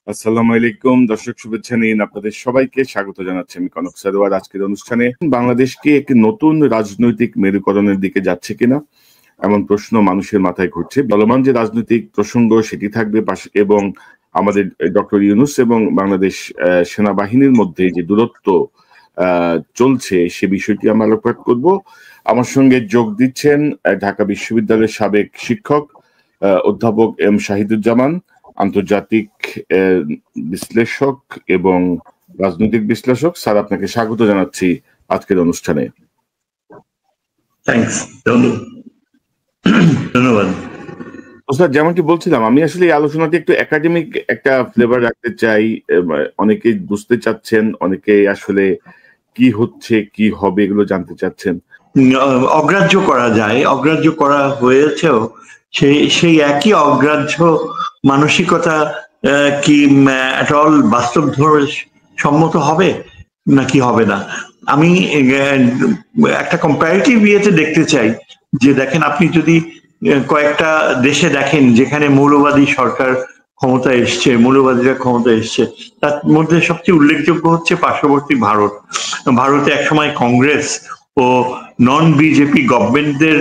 আসসালামু আলাইকুম দর্শক, শুভেচ্ছা নিন। আপনাদের সবাইকে স্বাগত জানাচ্ছি আমি কনক সারোয়ার। আজকের অনুষ্ঠানে বাংলাদেশকে একটি নতুন রাজনৈতিক মেরুকরণের দিকে যাচ্ছে কিনা এমন প্রশ্ন মানুষের মাথায় ঘুরছে। চলমান যে রাজনৈতিক প্রসঙ্গ সেটি থাকবে এবং আমাদের ডক্টর ইউনূস এবং বাংলাদেশ সেনাবাহিনীর মধ্যে যে দূরত্ব চলছে সে বিষয়টি আমরা আলোকপাত করব। আমার সঙ্গে যোগ দিচ্ছেন ঢাকা বিশ্ববিদ্যালয়ের সাবেক শিক্ষক অধ্যাপক এম শাহিদুজ্জামান, আন্তর্জাতিক বিশ্লেষক এবং রাজনৈতিক বিশ্লেষক। স্যার, আপনাকে স্বাগত জানাচ্ছি আজকের অনুষ্ঠানে। ধন্যবাদ। স্যার, যেমনটি বলছিলাম, আমি আসলে এই আলোচনাটি একটু একাডেমিক একটা ফ্লেভার রাখতে চাই। অনেকেই বুঝতে চাচ্ছেন, অনেকে আসলে কি হচ্ছে কি হবে এগুলো জানতে চাচ্ছেন। অগ্রাহ্য করা যায়, অগ্রাহ্য করা হয়েছেও। সেই একই অগ্রাহ্য মানসিকতা কি অল বাস্তব সম্মত হবে নাকি হবে না? আমি একটা কম্পারেটিভ ইয়েতে দেখতে চাই যে দেখেন, আপনি যদি কয়েকটা দেশে দেখেন যেখানে মৌলবাদী সরকার ক্ষমতা এসছে, মৌলবাদীরা ক্ষমতা এসছে, তার মধ্যে সবচেয়ে উল্লেখযোগ্য হচ্ছে পার্শ্ববর্তী ভারত। ভারতে একসময় কংগ্রেস ও নন বিজেপি গভর্নমেন্টদের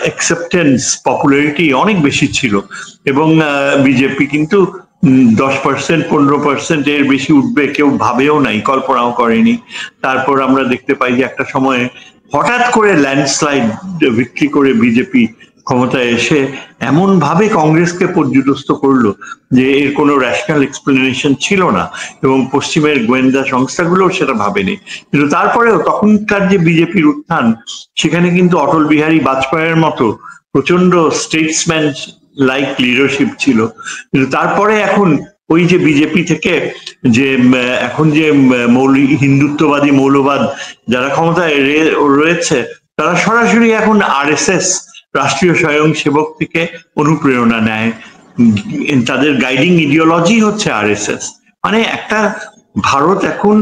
অ্যাকসেপ্টেন্স, পপুলারিটি অনেক বেশি ছিল, এবং বিজেপি কিন্তু 10%, 15% এর বেশি উঠবে কেউ ভাবেও নাই, কল্পনাও করেনি। তারপর আমরা দেখতে পাই যে একটা সময়ে হঠাৎ করে ল্যান্ডস্লাইড ভিক্টরি করে বিজেপি ক্ষমতায় এসে এমন ভাবে কংগ্রেসকে পর্যুদস্ত করলো যে এর কোনো রেশনাল এক্সপ্লেনেশন ছিল না, এবং পশ্চিমের গোয়েন্দা সংস্থাগুলো সেটা ভাবেনি। কিন্তু তারপরেও তখনকার যে বিজেপির উত্থান, সেখানে কিন্তু অটল বিহারী বাজপেয়ীর মতো প্রচন্ড স্টেটসম্যান লাইক লিডারশিপ ছিল। কিন্তু তারপরে এখন ওই যে বিজেপি থেকে যে এখন যে হিন্দুত্ববাদী মৌলবাদ যারা ক্ষমতায় রয়েছে, তারা সরাসরি এখন আরএসএস, রাষ্ট্রীয় স্বয়ংসেবক থেকে অনুপ্রেরণা নেয়। তাদের গাইডিং ইডিওলজি হচ্ছে আরএসএস। মানে একটা ভারত এখন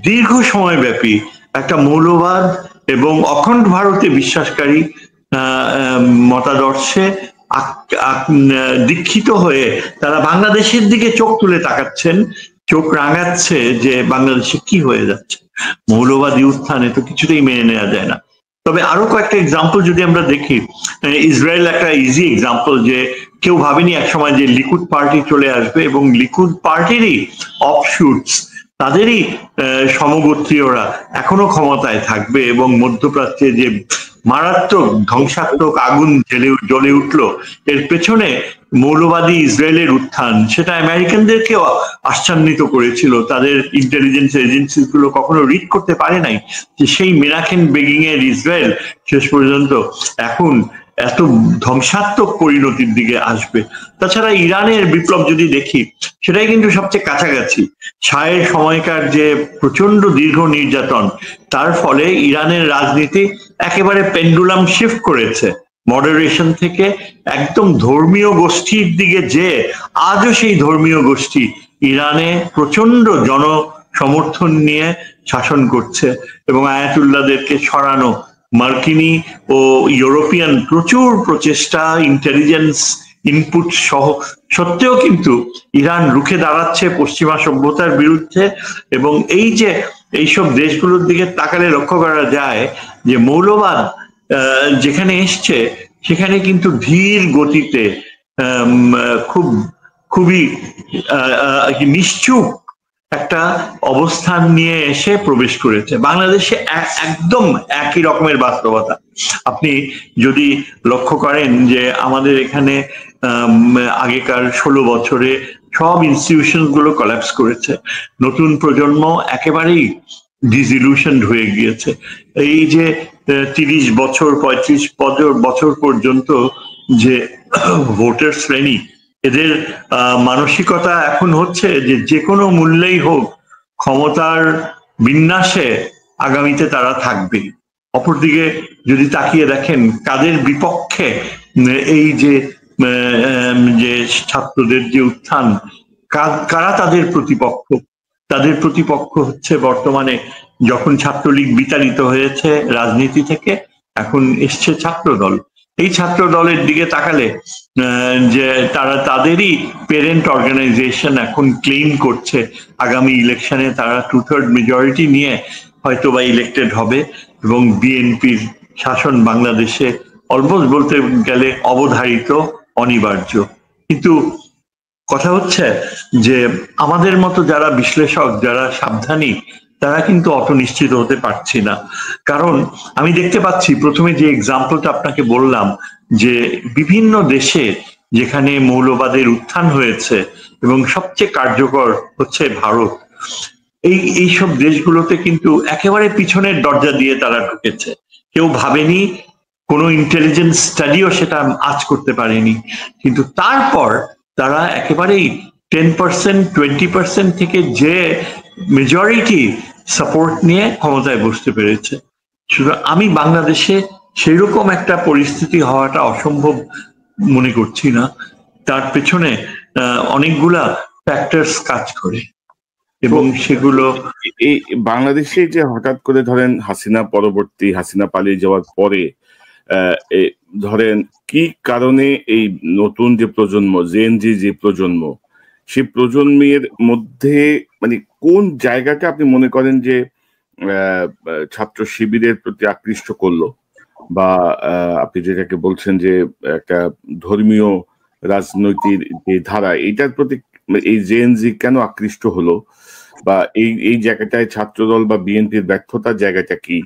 দীর্ঘ সময় ব্যাপী একটা মৌলবাদ এবং অখণ্ড ভারতে বিশ্বাসকারী মতাদর্শে দীক্ষিত হয়ে তারা বাংলাদেশের দিকে চোখ তুলে তাকাচ্ছেন, চোখ রাঙাচ্ছে যে বাংলাদেশে কি হয়ে যাচ্ছে। মৌলবাদী উত্থানে তো কিছুতেই মেনে নেওয়া যায় না। তবে আরো কয়েকটা এক্সাম্পল যদি আমরা দেখি, ইসরায়েল একটা ইজি এক্সাম্পল, যে কেউ ভাবেনি একসময় যে লিকুড পার্টি চলে আসবে, এবং লিকুড পার্টিরই অফশুটস, তাদেরই সমগোত্রীয়রা এখনো ক্ষমতায় থাকবে, এবং মধ্যপ্রাচ্যে যে মারাত্মক ধ্বংসাত্মক আগুন জ্বলে উঠলো, এর পেছনে মৌলবাদী ইসরায়েলের উত্থান, সেটা আমেরিকানদেরকেও আশ্চর্যিত করেছিল। তাদের ইন্টেলিজেন্স এজেন্সি গুলো কখনো রিড করতে পারে নাই যে সেই মেনাকেন বেগিং এর ইসরায়েল শেষ পর্যন্ত এখন এত ধ্বংসাত্মক পরিণতির দিকে আসবে। তাছাড়া ইরানের বিপ্লব যদি দেখি, সেটাই কিন্তু সবচেয়ে কাছাকাছি। শাহের সময়কার যে প্রচন্ড দীর্ঘ নির্যাতন, তার ফলে ইরানের রাজনীতি একেবারে পেন্ডুলাম শিফট করেছে মডারেশন থেকে একদম ধর্মীয় গোষ্ঠীর দিকে, যে আজও সেই ধর্মীয় গোষ্ঠী ইরানে প্রচন্ড জনসমর্থন নিয়ে শাসন করছে, এবং আয়াতুল্লাহদেরকে সরানো, মার্কিনী ও ইউরোপিয়ান প্রচুর প্রচেষ্টা, ইন্টেলিজেন্স ইনপুট সহ সত্ত্বেও কিন্তু ইরান রুখে দাঁড়াচ্ছে পশ্চিমা সভ্যতার বিরুদ্ধে। এবং এই যে এইসব দেশগুলোর দিকে তাকালে লক্ষ্য করা যায় যে মৌলবাদ যেখানে এসছে সেখানে কিন্তু ধীর গতিতে খুবই নিশ্চুপ একটা অবস্থান নিয়ে এসে প্রবেশ করেছে। বাংলাদেশে একদম একই রকমের বাস্তবতা। আপনি যদি লক্ষ্য করেন যে আমাদের এখানে আগেকার 16 বছরে সব ইনস্টিটিউশন গুলো কলাপস করেছে, নতুন প্রজন্ম একেবারেই ডিসইলিউশনড হয়ে গিয়েছে। এই যে 30 বছর 35 বছর পর্যন্ত যে ভোটার শ্রেণী, এদের মানসিকতা এখন হচ্ছে যে কোনো মূল্যেই হোক ক্ষমতার বিন্যাসে আগামীতে তারা থাকবে। অপরদিকে যদি তাকিয়ে দেখেন কাদের বিপক্ষে এই যে ছাত্রদের যে উত্থান, কারা তাদের প্রতিপক্ষ? তাদের প্রতিপক্ষ হচ্ছে বর্তমানে, যখন ছাত্রলীগ বিতাড়িত হয়েছে রাজনীতি থেকে, এখন এসছে ছাত্রদল, এই ছাত্র দলের দিকে তাকালে যে তারা তাদেরই পেরেন্ট অর্গানাইজেশন এখন ক্লেম করছে আগামী ইলেকশনে তারা 2/3 মেজরিটি নিয়ে হয়তো বা ইলেক্টেড হবে এবং বিএনপির শাসন বাংলাদেশে অলমোস্ট বলতে গেলে অবধারিত, অনিবার্য। কিন্তু কথা হচ্ছে যে আমাদের মতো যারা বিশ্লেষক, যারা সাবধানী, তারা কিন্তু অত নিশ্চিত হতে পারছি না। কারণ আমি দেখতে পাচ্ছি, প্রথমে যে এক্সাম্পলটা আপনাকে বললাম, যে বিভিন্ন দেশে যেখানে মৌলবাদের উত্থান হয়েছে এবং সবচেয়ে কার্যকর হচ্ছে ভারত, এইসব দেশগুলোতে কিন্তু একেবারে পিছনের দরজা দিয়ে তারা ঢুকেছে। কেউ ভাবেনি, কোনো ইন্টেলিজেন্স স্টাডিও সেটা আজ করতে পারেনি, কিন্তু তারপর তারা একেবারেই 10%, 20% থেকে যে মেজরিটি সাপোর্ট নিয়ে ক্ষমতায় বসতে পেরেছে। সুতরাং আমি বাংলাদেশে সেরকম একটা পরিস্থিতি হওয়াটা অসম্ভব মনে করছি না। তার পেছনে অনেকগুলা ফ্যাক্টরস কাজ করে এবং সেগুলো এই বাংলাদেশে যে হঠাৎ করে ধরেন হাসিনা পালিয়ে যাওয়ার পরে ধরেন কি কারণে এই নতুন যে প্রজন্ম, জেনজি যে প্রজন্ম, সেই প্রজন্মের মধ্যে মানে কোন জায়গাটা আপনি মনে করেন যে ছাত্র শিবিরের প্রতি আকৃষ্ট করলো, বা আপনি যেটাকে বলছেন যে একটা ধর্মীয় রাজনৈতিক যে ধারা, এইটার প্রতি এই জেনজি কেন আকৃষ্ট হলো, বা এই জায়গাটায় ছাত্রদল বা বিএনপির ব্যর্থতার জায়গাটা কি,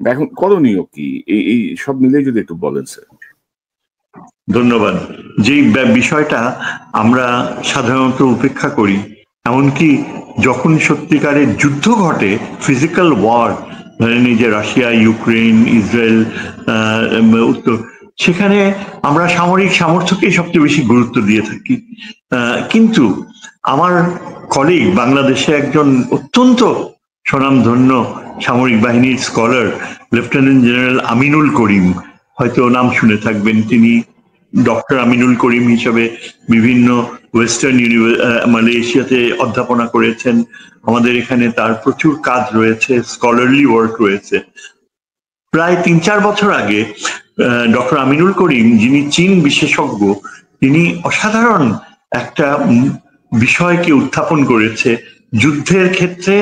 এখন করণীয় কি, এই সব মিলে যদি একটু বলেন স্যার। ধন্যবাদ। যে বিষয়টা আমরা সাধারণত উপেক্ষা করি, এমনকি যখন সত্যিকারের যুদ্ধ ঘটে, ফিজিক্যাল ওয়ার, ধরেন এই যে রাশিয়া, ইউক্রেন, ইসরায়েল, উত্তর, সেখানে আমরা সামরিক সামর্থ্যকেই সবচেয়ে বেশি গুরুত্ব দিয়ে থাকি। কিন্তু আমার কলিগ বাংলাদেশে একজন অত্যন্ত স্বনামধন্য সামরিক বাহিনীর স্কলার, লেফটেন্যান্ট জেনারেল আমিনুল করিম, হয়তো নাম শুনে থাকবেন। তিনি ডক্টর আমিনুল করিম হিসেবে বিভিন্ন ওয়েস্টার্ন মালয়েশিয়াতে অধ্যাপনা করেছেন। আমাদের এখানে তার প্রচুর কাজ রয়েছে, স্কলারলি ওয়ার্ক রয়েছে। প্রায় 3-4 বছর আগে ডক্টর আমিনুল করিম, যিনি চীন বিশেষজ্ঞ, তিনি অসাধারণ একটা বিষয়কে উত্থাপন করেছে যুদ্ধের ক্ষেত্রে,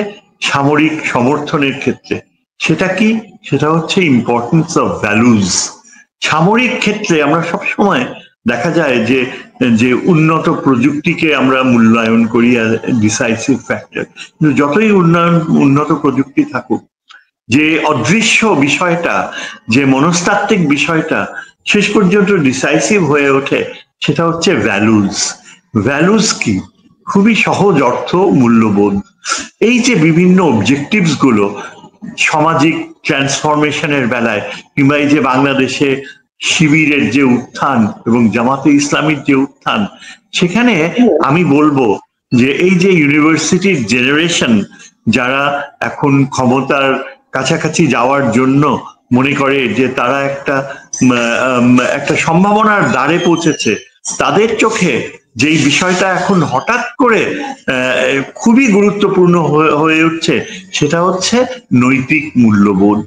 সামরিক সমর্থনের ক্ষেত্রে। সেটা কি? সেটা হচ্ছে ইম্পর্টেন্স অফ ভ্যালুজ। সামরিক ক্ষেত্রে আমরা সবসময় দেখা যায় যে উন্নত প্রযুক্তিকে আমরা মূল্যায়ন করি অ্যাজ ডিসাইসিভ ফ্যাক্টর, কিন্তু যতই উন্নত প্রযুক্তি থাকুক, যে অদৃশ্য বিষয়টা, যে মনস্তাত্ত্বিক বিষয়টা শেষ পর্যন্ত ডিসাইসিভ হয়ে ওঠে, সেটা হচ্ছে ভ্যালুজ। ভ্যালুজ কি? খুবই সহজ অর্থ, মূল্যবোধ। এই যে বিভিন্ন অবজেক্টিভস গুলো সামাজিক ট্রান্সফরমেশনের বেলায়, কিংবা এই যে বাংলাদেশে শিবিরের যে উত্থান এবং জামাতে ইসলামীর যে উত্থান, সেখানে আমি বলবো যে এই যে ইউনিভার্সিটির জেনারেশন, যারা এখন ক্ষমতার কাছাকাছি যাওয়ার জন্য মনে করে যে তারা একটা সম্ভাবনার দ্বারে পৌঁছেছে, তাদের চোখে যেই বিষয়টা এখন হঠাৎ করে খুবই গুরুত্বপূর্ণ হয়ে উঠছে, সেটা হচ্ছে নৈতিক মূল্যবোধ,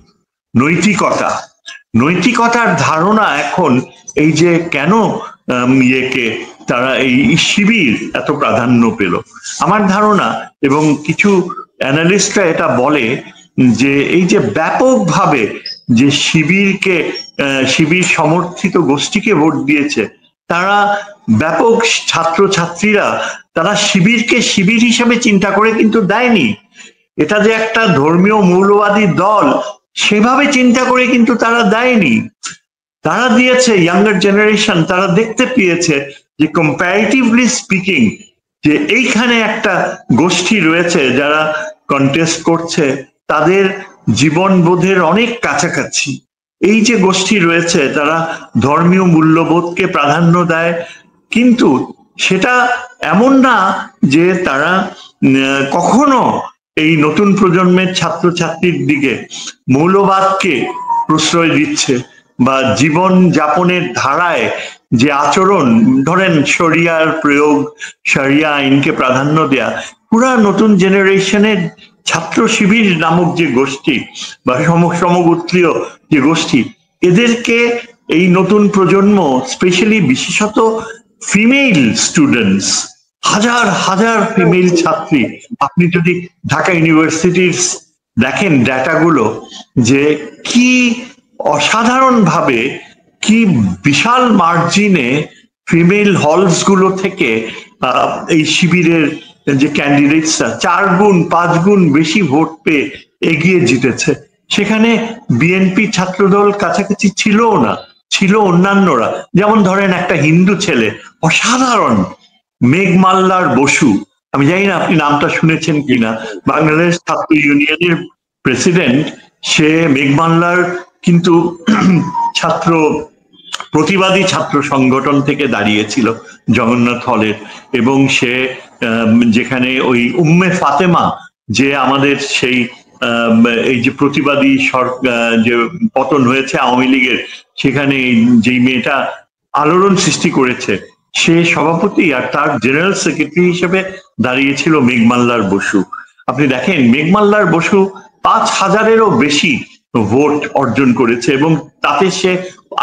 নৈতিকতা। নৈতিকতার ধারণা এখন এই যে কেন তারা এই শিবির এত প্রাধান্য পেল, আমার ধারণা, এবং কিছু অ্যানালিস্টরা এটা বলে যে এই যে ব্যাপকভাবে যে শিবির সমর্থিত গোষ্ঠীকে ভোট দিয়েছে, তারা ব্যাপক ছাত্রছাত্রীরা তারা শিবিরকে শিবির হিসেবে চিন্তা করে কিন্তু দেয়নি। এটা যে একটা ধর্মীয় মৌলবাদী দল সেভাবে চিন্তা করে কিন্তু তারা দেয়নি। তারা দিয়েছে ইয়াঙ্গার জেনারেশন, তারা দেখতে পেয়েছে যে কম্পারেটিভলি স্পিকিং, যে এইখানে একটা গোষ্ঠী রয়েছে যারা কন্টেস্ট করছে, তাদের জীবনবোধের অনেক কাছাকাছি। এই যে গোষ্ঠী রয়েছে তারা ধর্মীয় মূল্যবোধকে প্রাধান্য দেয়, কিন্তু সেটা এমন না যে তারা কখনো এই নতুন প্রজন্মের ছাত্রছাত্রীর দিকে মৌলবাদকে প্রশ্রয় দিচ্ছে, বা জীবন যাপনের ধারায় যে আচরণ, ধরেন শরিয়ার প্রয়োগ, শরিয়া আইনকে প্রাধান্য দেয়া, পুরা নতুন জেনারেশনের ছাত্র শিবির নামক যে গোষ্ঠী বা সমগোত্রীয় যে গোষ্ঠী, এদেরকে এই নতুন প্রজন্ম, স্পেশালি বিশেষত ফিমেল স্টুডেন্টস, হাজার হাজার ফিমেল ছাত্রী, আপনি যদি ঢাকা ইউনিভার্সিটির দেখেন ডেটাগুলো, যে কি অসাধারণ ভাবে, কি বিশাল মার্জিনে ফিমেল হলস গুলো থেকে এই শিবিরের যে ক্যান্ডিডেটসরা 4 গুণ 5 গুণ বেশি ভোট পেয়ে এগিয়ে জিতেছে। সেখানে বিএনপি ছাত্রদল কাছাকাছি ছিলও না, ছিল অন্যান্যরা। যেমন ধরেন একটা হিন্দু ছেলে, অসাধারণ, মেঘমাল্লার বসু, আমি জানি না আপনি নামটা শুনেছেন কিনা, বাংলাদেশ ছাত্র ইউনিয়নের প্রেসিডেন্ট। সে মেঘমাল্লার কিন্তু ছাত্র প্রতিবাদী ছাত্র সংগঠন থেকে দাঁড়িয়েছিল জগন্নাথ হলের, এবং সে যেখানে ওই উম্মে ফাতেমা, যে আমাদের সেই এই যে প্রতিবাদী যে পতন হয়েছে আওয়ামী লীগের, সেখানে যেই মেয়েটা আলোড়ন সৃষ্টি করেছে, সে সভাপতি, আর তার জেনারেল সেক্রেটারি হিসেবে দাঁড়িয়েছিল মেঘমাল্লার বসু। আপনি দেখেন মেঘমাল্লার বসু 5,000-এরও বেশি ভোট অর্জন করেছে, এবং তাতে সে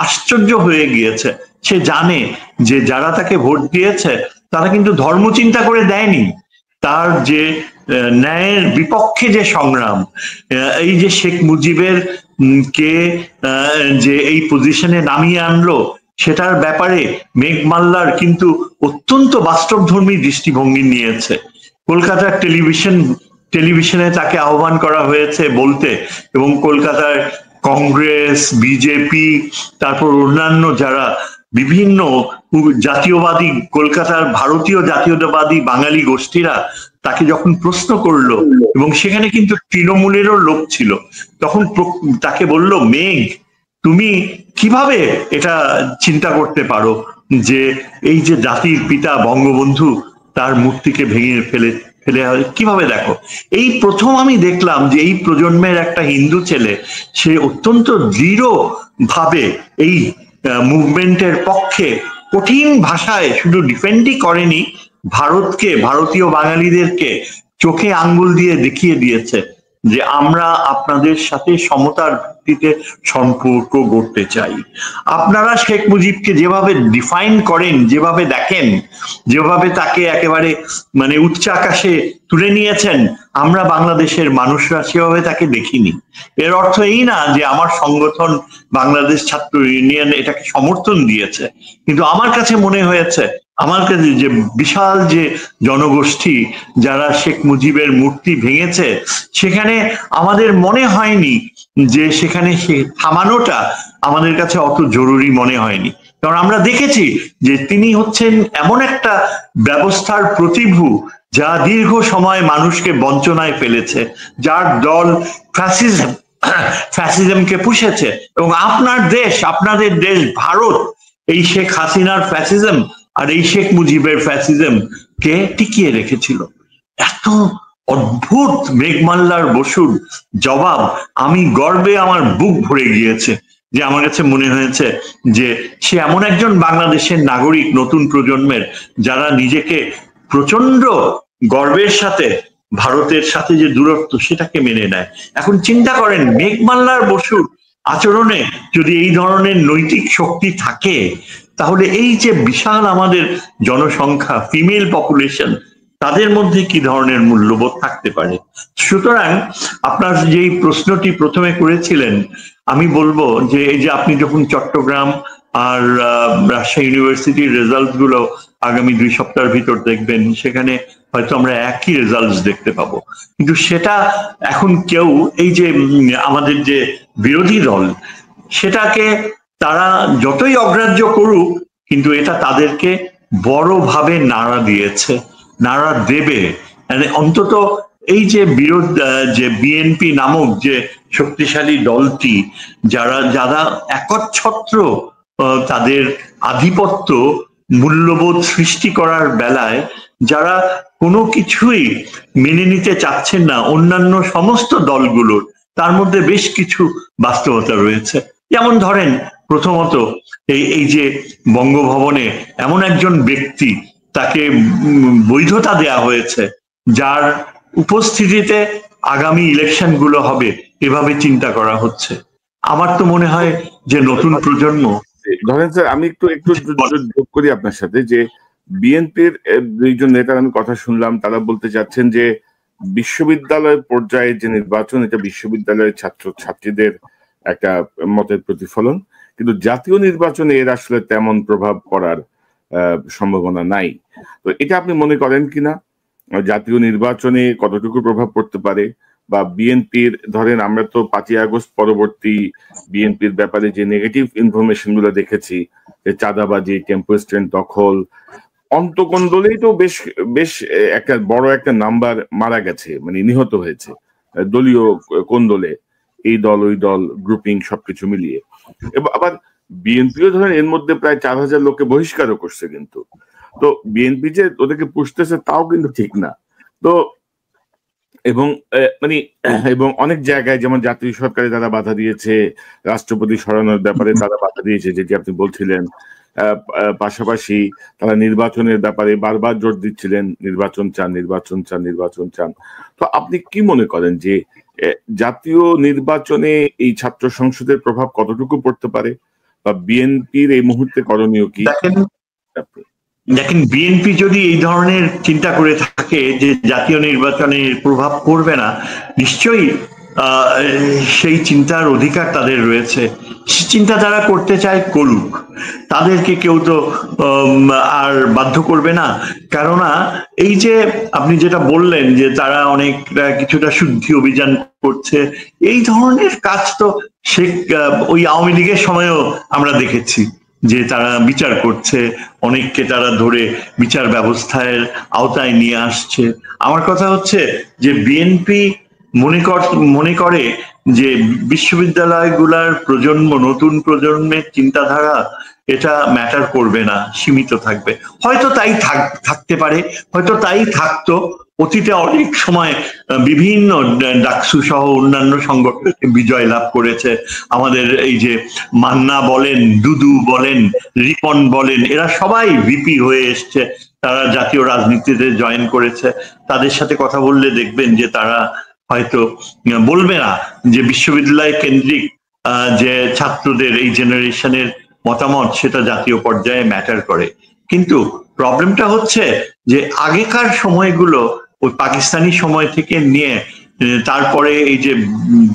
আশ্চর্য হয়ে গিয়েছে। সে জানে যে যারা তাকে ভোট দিয়েছে তারা কিন্তু ধর্ম চিন্তা করে দেয়নি, তার যে ন্যায়ের বিপক্ষে যে সংগ্রাম, এই যে শেখ মুজিবের কে যে এই পজিশনে নামিয়ে আনলো, সেটার ব্যাপারে মেঘমাল্লার কিন্তু অত্যন্ত বাস্তবধর্মী দৃষ্টিভঙ্গি নিয়েছে। কলকাতার টেলিভিশনে তাকে আহ্বান করা হয়েছে বলতে, এবং কলকাতার কংগ্রেস, বিজেপি, তারপর অন্যান্য যারা বিভিন্ন জাতীয়বাদী, কলকাতার ভারতীয় জাতীয়তাবাদী বাঙালি গোষ্ঠীরা তাকে যখন প্রশ্ন করলো, এবং সেখানে কিন্তু তৃণমূলেরও লোক ছিল, তখন তাকে বলল, মেঘ, তুমি কিভাবে এটা চিন্তা করতে পারো যে এই যে জাতির পিতা বঙ্গবন্ধু, তার মূর্তিকে ভেঙে ফেলে কিভাবে দেখো? এই প্রথম আমি দেখলাম যে এই প্রজন্মের একটা হিন্দু ছেলে, সে অত্যন্ত দৃঢ় ভাবে এই মুভমেন্টের পক্ষে কঠিন ভাষায় শুধু ডিফেন্ডই করেনি, ভারতকে, ভারতীয় বাঙালিদেরকে চোখে আঙ্গুল দিয়ে দেখিয়ে দিয়েছে যে আমরা আপনাদের সাথে সমতার ভিত্তিতে সম্পর্ক গড়তে চাই। আপনারা শেখ মুজিবকে যেভাবে ডিফাইন করেন, যেভাবে দেখেন, যেভাবে তাকে একেবারে মানে উচ্চ আকাশে তুলে নিয়েছেন, আমরা বাংলাদেশের মানুষরা সেভাবে তাকে দেখিনি। এর অর্থ এই না যে আমার সংগঠন বাংলাদেশ ছাত্র ইউনিয়ন এটাকে সমর্থন দিয়েছে, কিন্তু আমার কাছে মনে হয়েছে, আমার কাছে যে বিশাল যে জনগোষ্ঠী যারা শেখ মুজিবের মূর্তি ভেঙেছে, সেখানে আমাদের মনে হয়নি যে সেখানে সে থামানোটা আমাদের কাছে অত জরুরি মনে হয়নি। কারণ আমরা দেখেছি যে তিনি হচ্ছেন এমন একটা ব্যবস্থার প্রতিভূ যা দীর্ঘ সময় মানুষকে বঞ্চনায় ফেলেছে, যার দল ফ্যাসিজমকে পুষেছে, এবং আপনাদের দেশ ভারত এই শেখ হাসিনার ফ্যাসিজম আর এই শেখ মুজিবের ফ্যাসিজম কে টিকিয়ে রেখেছিল। এত অদ্ভুত মেঘমাল্লার বসুর জবাব, আমি গর্বে আমার বুক ভরে গিয়েছে, যে আমার কাছে মনে হয়েছে যে সে এমন একজন বাংলাদেশের নাগরিক, নতুন প্রজন্মের, যারা নিজেকে প্রচন্ড গর্বের সাথে ভারতের সাথে যে দূরত্ব সেটাকে মেনে নেয়। এখন চিন্তা করেন, মেঘমাল্লার বসুর আচরণে যদি এই ধরনের নৈতিক শক্তি থাকে, তাহলে এই যে বিশাল আমাদের জনসংখ্যা, ফিমেল পপুলেশন, তাদের মধ্যে কি ধরনের মূল্যবোধ থাকতে পারে? সুতরাং আপনার যেই প্রশ্নটি প্রথমে করেছিলেন, আমি বলবো যে এই যে আপনি যখন চট্টগ্রাম আর রাজশাহী ইউনিভার্সিটির রেজাল্ট গুলো আগামী 2 সপ্তাহের ভিতর দেখবেন, সেখানে হয়তো আমরা একই রেজাল্ট দেখতে পাবো। কিন্তু সেটা এখন কেউ, এই যে আমাদের যে বিরোধী দল, সেটাকে তারা যতই অগ্রাহ্য করুক, কিন্তু এটা তাদেরকে বড়ভাবে নাড়া দিয়েছে, নাড়া দেবে। অন্তত এই যে যে বিএনপি নামক যে শক্তিশালী দলটি, যারা একচ্ছত্র তাদের আধিপত্য মূল্যবোধ সৃষ্টি করার বেলায় যারা কোনো কিছুই মেনে নিতে চাচ্ছেন না অন্যান্য সমস্ত দলগুলোর, তার মধ্যে বেশ কিছু বাস্তবতা রয়েছে। যেমন ধরেন, প্রথমত এই যে বঙ্গভবনে এমন একজন ব্যক্তি, তাকে বৈধতা দেয়া হয়েছে, যার উপস্থিতিতে আগামী ইলেকশন গুলো হবে, এভাবে চিন্তা করা হচ্ছে। আমার তো মনে হয় যে নতুন প্রজন্ম ধরেন স্যার, আমি একটু একটু যোগ করি আপনার সাথে যে বিএনপির দুইজন নেতার আমি কথা শুনলাম, তারা বলতে চাচ্ছেন যে বিশ্ববিদ্যালয় পর্যায়ে যে নির্বাচন, এটা বিশ্ববিদ্যালয়ের ছাত্র ছাত্রীদের একটা মতের প্রতিফলন, কিন্তু জাতীয় নির্বাচনে এর আসলে তেমন প্রভাব পড়ার সম্ভাবনা নাই। তো এটা আপনি মনে করেন কিনা, জাতীয় নির্বাচনে কতটুকু প্রভাব পড়তে পারে? বা বিএনপির, ধরেন আমরা তো 5ই আগস্ট পরবর্তী বিএনপির ব্যাপারে যে নেগেটিভ ইনফরমেশন গুলো দেখেছি, যে চাঁদাবাজি, টেম্পো স্ট্যান্ড দখল, অন্তকোন্দলেই তো বেশ বেশ একটা বড় একটা নাম্বার মারা গেছে, মানে নিহত হয়েছে দলীয় কোন্দলে, এই দল ওই দল গ্রুপিং সবকিছু মিলিয়ে। এবং আবার বিএনপিও ধরেন এর মধ্যে প্রায় 4000 লোককে বহিষ্কারও করছে, কিন্তু তো বিএনপি যে ওদেরকে পুষতেছে তাও কিন্তু ঠিক না। তো এবং মানে এবং অনেক জায়গায় যেমন জাতীয় সরকারে তারা বাধা দিয়েছে, রাষ্ট্রপতি সরানোর ব্যাপারে তারা বাধা দিয়েছে যেটি আপনি বলছিলেন, পাশাপাশি তারা নির্বাচনের ব্যাপারে বারবার জোর দিচ্ছিলেন, নির্বাচন চান, নির্বাচন চান, নির্বাচন চান। তো আপনি কি মনে করেন যে জাতীয় নির্বাচনে এই ছাত্র সংসদের প্রভাব কতটুকু পড়তে পারে, বা বিএনপির এই মুহূর্তে করণীয় কি? দেখেন, বিএনপি যদি এই ধরনের চিন্তা করে থাকে যে জাতীয় নির্বাচনে প্রভাব পড়বে না, নিশ্চয়ই সেই চিন্তার অধিকার তাদের রয়েছে। চিন্তা তারা করতে চায়, করুক, তাদেরকে কেউ তো আর বাধ্য করবে না। কেননা এই যে আপনি যেটা বললেন যে তারা অনেক কিছুটা শুদ্ধি অভিযান করছে, এই ধরনের কাজ তো ওই আওয়ামী লীগের সময়ও আমরা দেখেছি যে তারা বিচার করছে, অনেককে তারা ধরে বিচার ব্যবস্থার আওতায় নিয়ে আসছে। আমার কথা হচ্ছে যে বিএনপি মনে করে যে বিশ্ববিদ্যালয়গুলার প্রজন্ম, নতুন প্রজন্মের চিন্তাধারা এটা ম্যাটার করবে না, সীমিত থাকবে। হয়তো তাই থাকতে পারে, হয়তো তাই থাকতো অতীতে। অনেক সময় বিভিন্ন ডাকসু সহ অন্যান্য সংগঠন বিজয় লাভ করেছে। আমাদের এই যে মান্না বলেন, দুদু বলেন, রিপন বলেন, এরা সবাই ভিপি হয়ে এসছে, তারা জাতীয় রাজনীতিতে জয়েন করেছে। তাদের সাথে কথা বললে দেখবেন যে তারা হয়তো বলবে না যে বিশ্ববিদ্যালয় কেন্দ্রিক যে ছাত্রদের এই জেনারেশনের মতামত সেটা জাতীয় পর্যায়ে ম্যাটার করে। কিন্তু প্রবলেমটা হচ্ছে যে আগেকার সময়গুলো, ওই পাকিস্তানি সময় থেকে নিয়ে তারপরে এই যে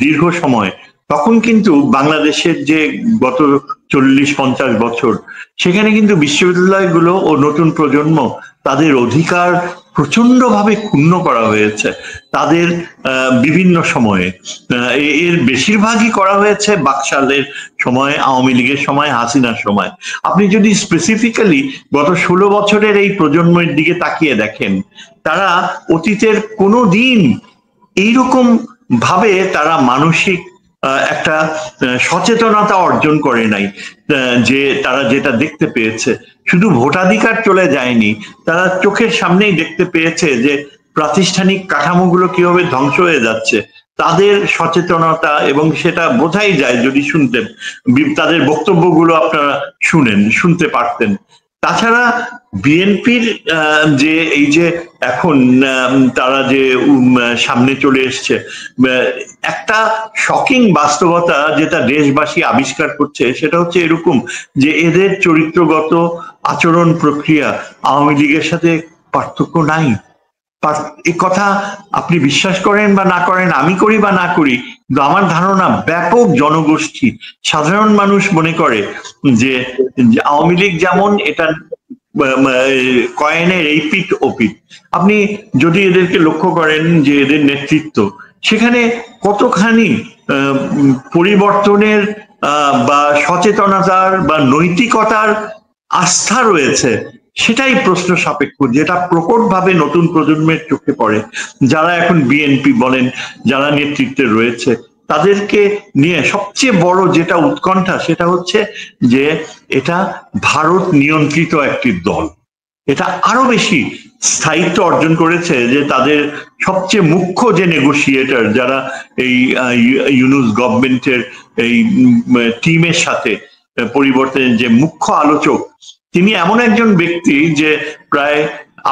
দীর্ঘ সময়, তখন কিন্তু বাংলাদেশের যে গত 40-50 বছর, সেখানে কিন্তু বিশ্ববিদ্যালয়গুলো ও নতুন প্রজন্ম, তাদের অধিকার প্রচন্ডভাবে ক্ষুণ্ণ করা হয়েছে। তাদের বিভিন্ন সময়ে, এর বেশিরভাগই করা হয়েছে বাকশালের সময়, আওয়ামী লীগের সময়, হাসিনার সময়। আপনি যদি স্পেসিফিক্যালি গত 16 বছরের এই প্রজন্মের দিকে তাকিয়ে দেখেন, তারা অতীতের কোনো দিন এইরকম ভাবে তারা মানসিক একটা সচেতনতা অর্জন করে নাই। যে তারা যেটা দেখতে পেয়েছে, শুধু ভোটাধিকার চলে যায়নি, তারা চোখের সামনেই দেখতে পেয়েছে যে প্রাতিষ্ঠানিক কাঠামোগুলো কিভাবে ধ্বংস হয়ে যাচ্ছে। তাদের সচেতনতা, এবং সেটা বোঝাই যায় যদি তাদের বক্তব্যগুলো আপনারা শুনতে পারতেন। তাছাড়া বিএনপির যে এই যে এখন তারা যে সামনে চলে এসছে, একটা শকিং বাস্তবতা যেটা দেশবাসী আবিষ্কার করছে, সেটা হচ্ছে এরকম যে এদের চরিত্রগত আচরণ প্রক্রিয়া আওয়ামী লীগের সাথে পার্থক্য নাই। এই কথা আপনি বিশ্বাস করেন বা না করেন, আমি করি বা না করি, কিন্তু আমার ধারণা ব্যাপক জনগোষ্ঠী, সাধারণ মানুষ মনে করে যে আওয়ামী লীগ যেমন এটা কয়েনের এই পিঠ ও পিঠ। আপনি যদি এদেরকে লক্ষ্য করেন যে এদের নেতৃত্ব, সেখানে কতখানি পরিবর্তনের বা সচেতনতার বা নৈতিকতার আস্থা রয়েছে, সেটাই প্রশ্ন সাপেক্ষ, যেটা প্রকটভাবে নতুন প্রজন্মের চোখে পড়ে। যারা এখন বিএনপি বলেন, যারা নেতৃত্বে রয়েছে, তাদেরকে নিয়ে সবচেয়ে বড় যেটা উৎকণ্ঠা, সেটা হচ্ছে যে এটা ভারত নিয়ন্ত্রিত একটি দল। এটা আরো বেশি স্থায়িত্ব অর্জন করেছে যে তাদের সবচেয়ে মুখ্য যে নেগোসিয়েটর, যারা এই ইউনূস গভর্নমেন্টের এই টিমের সাথে পরিবর্তনের যে মুখ্য আলোচক, তিনি এমন একজন ব্যক্তি যে প্রায়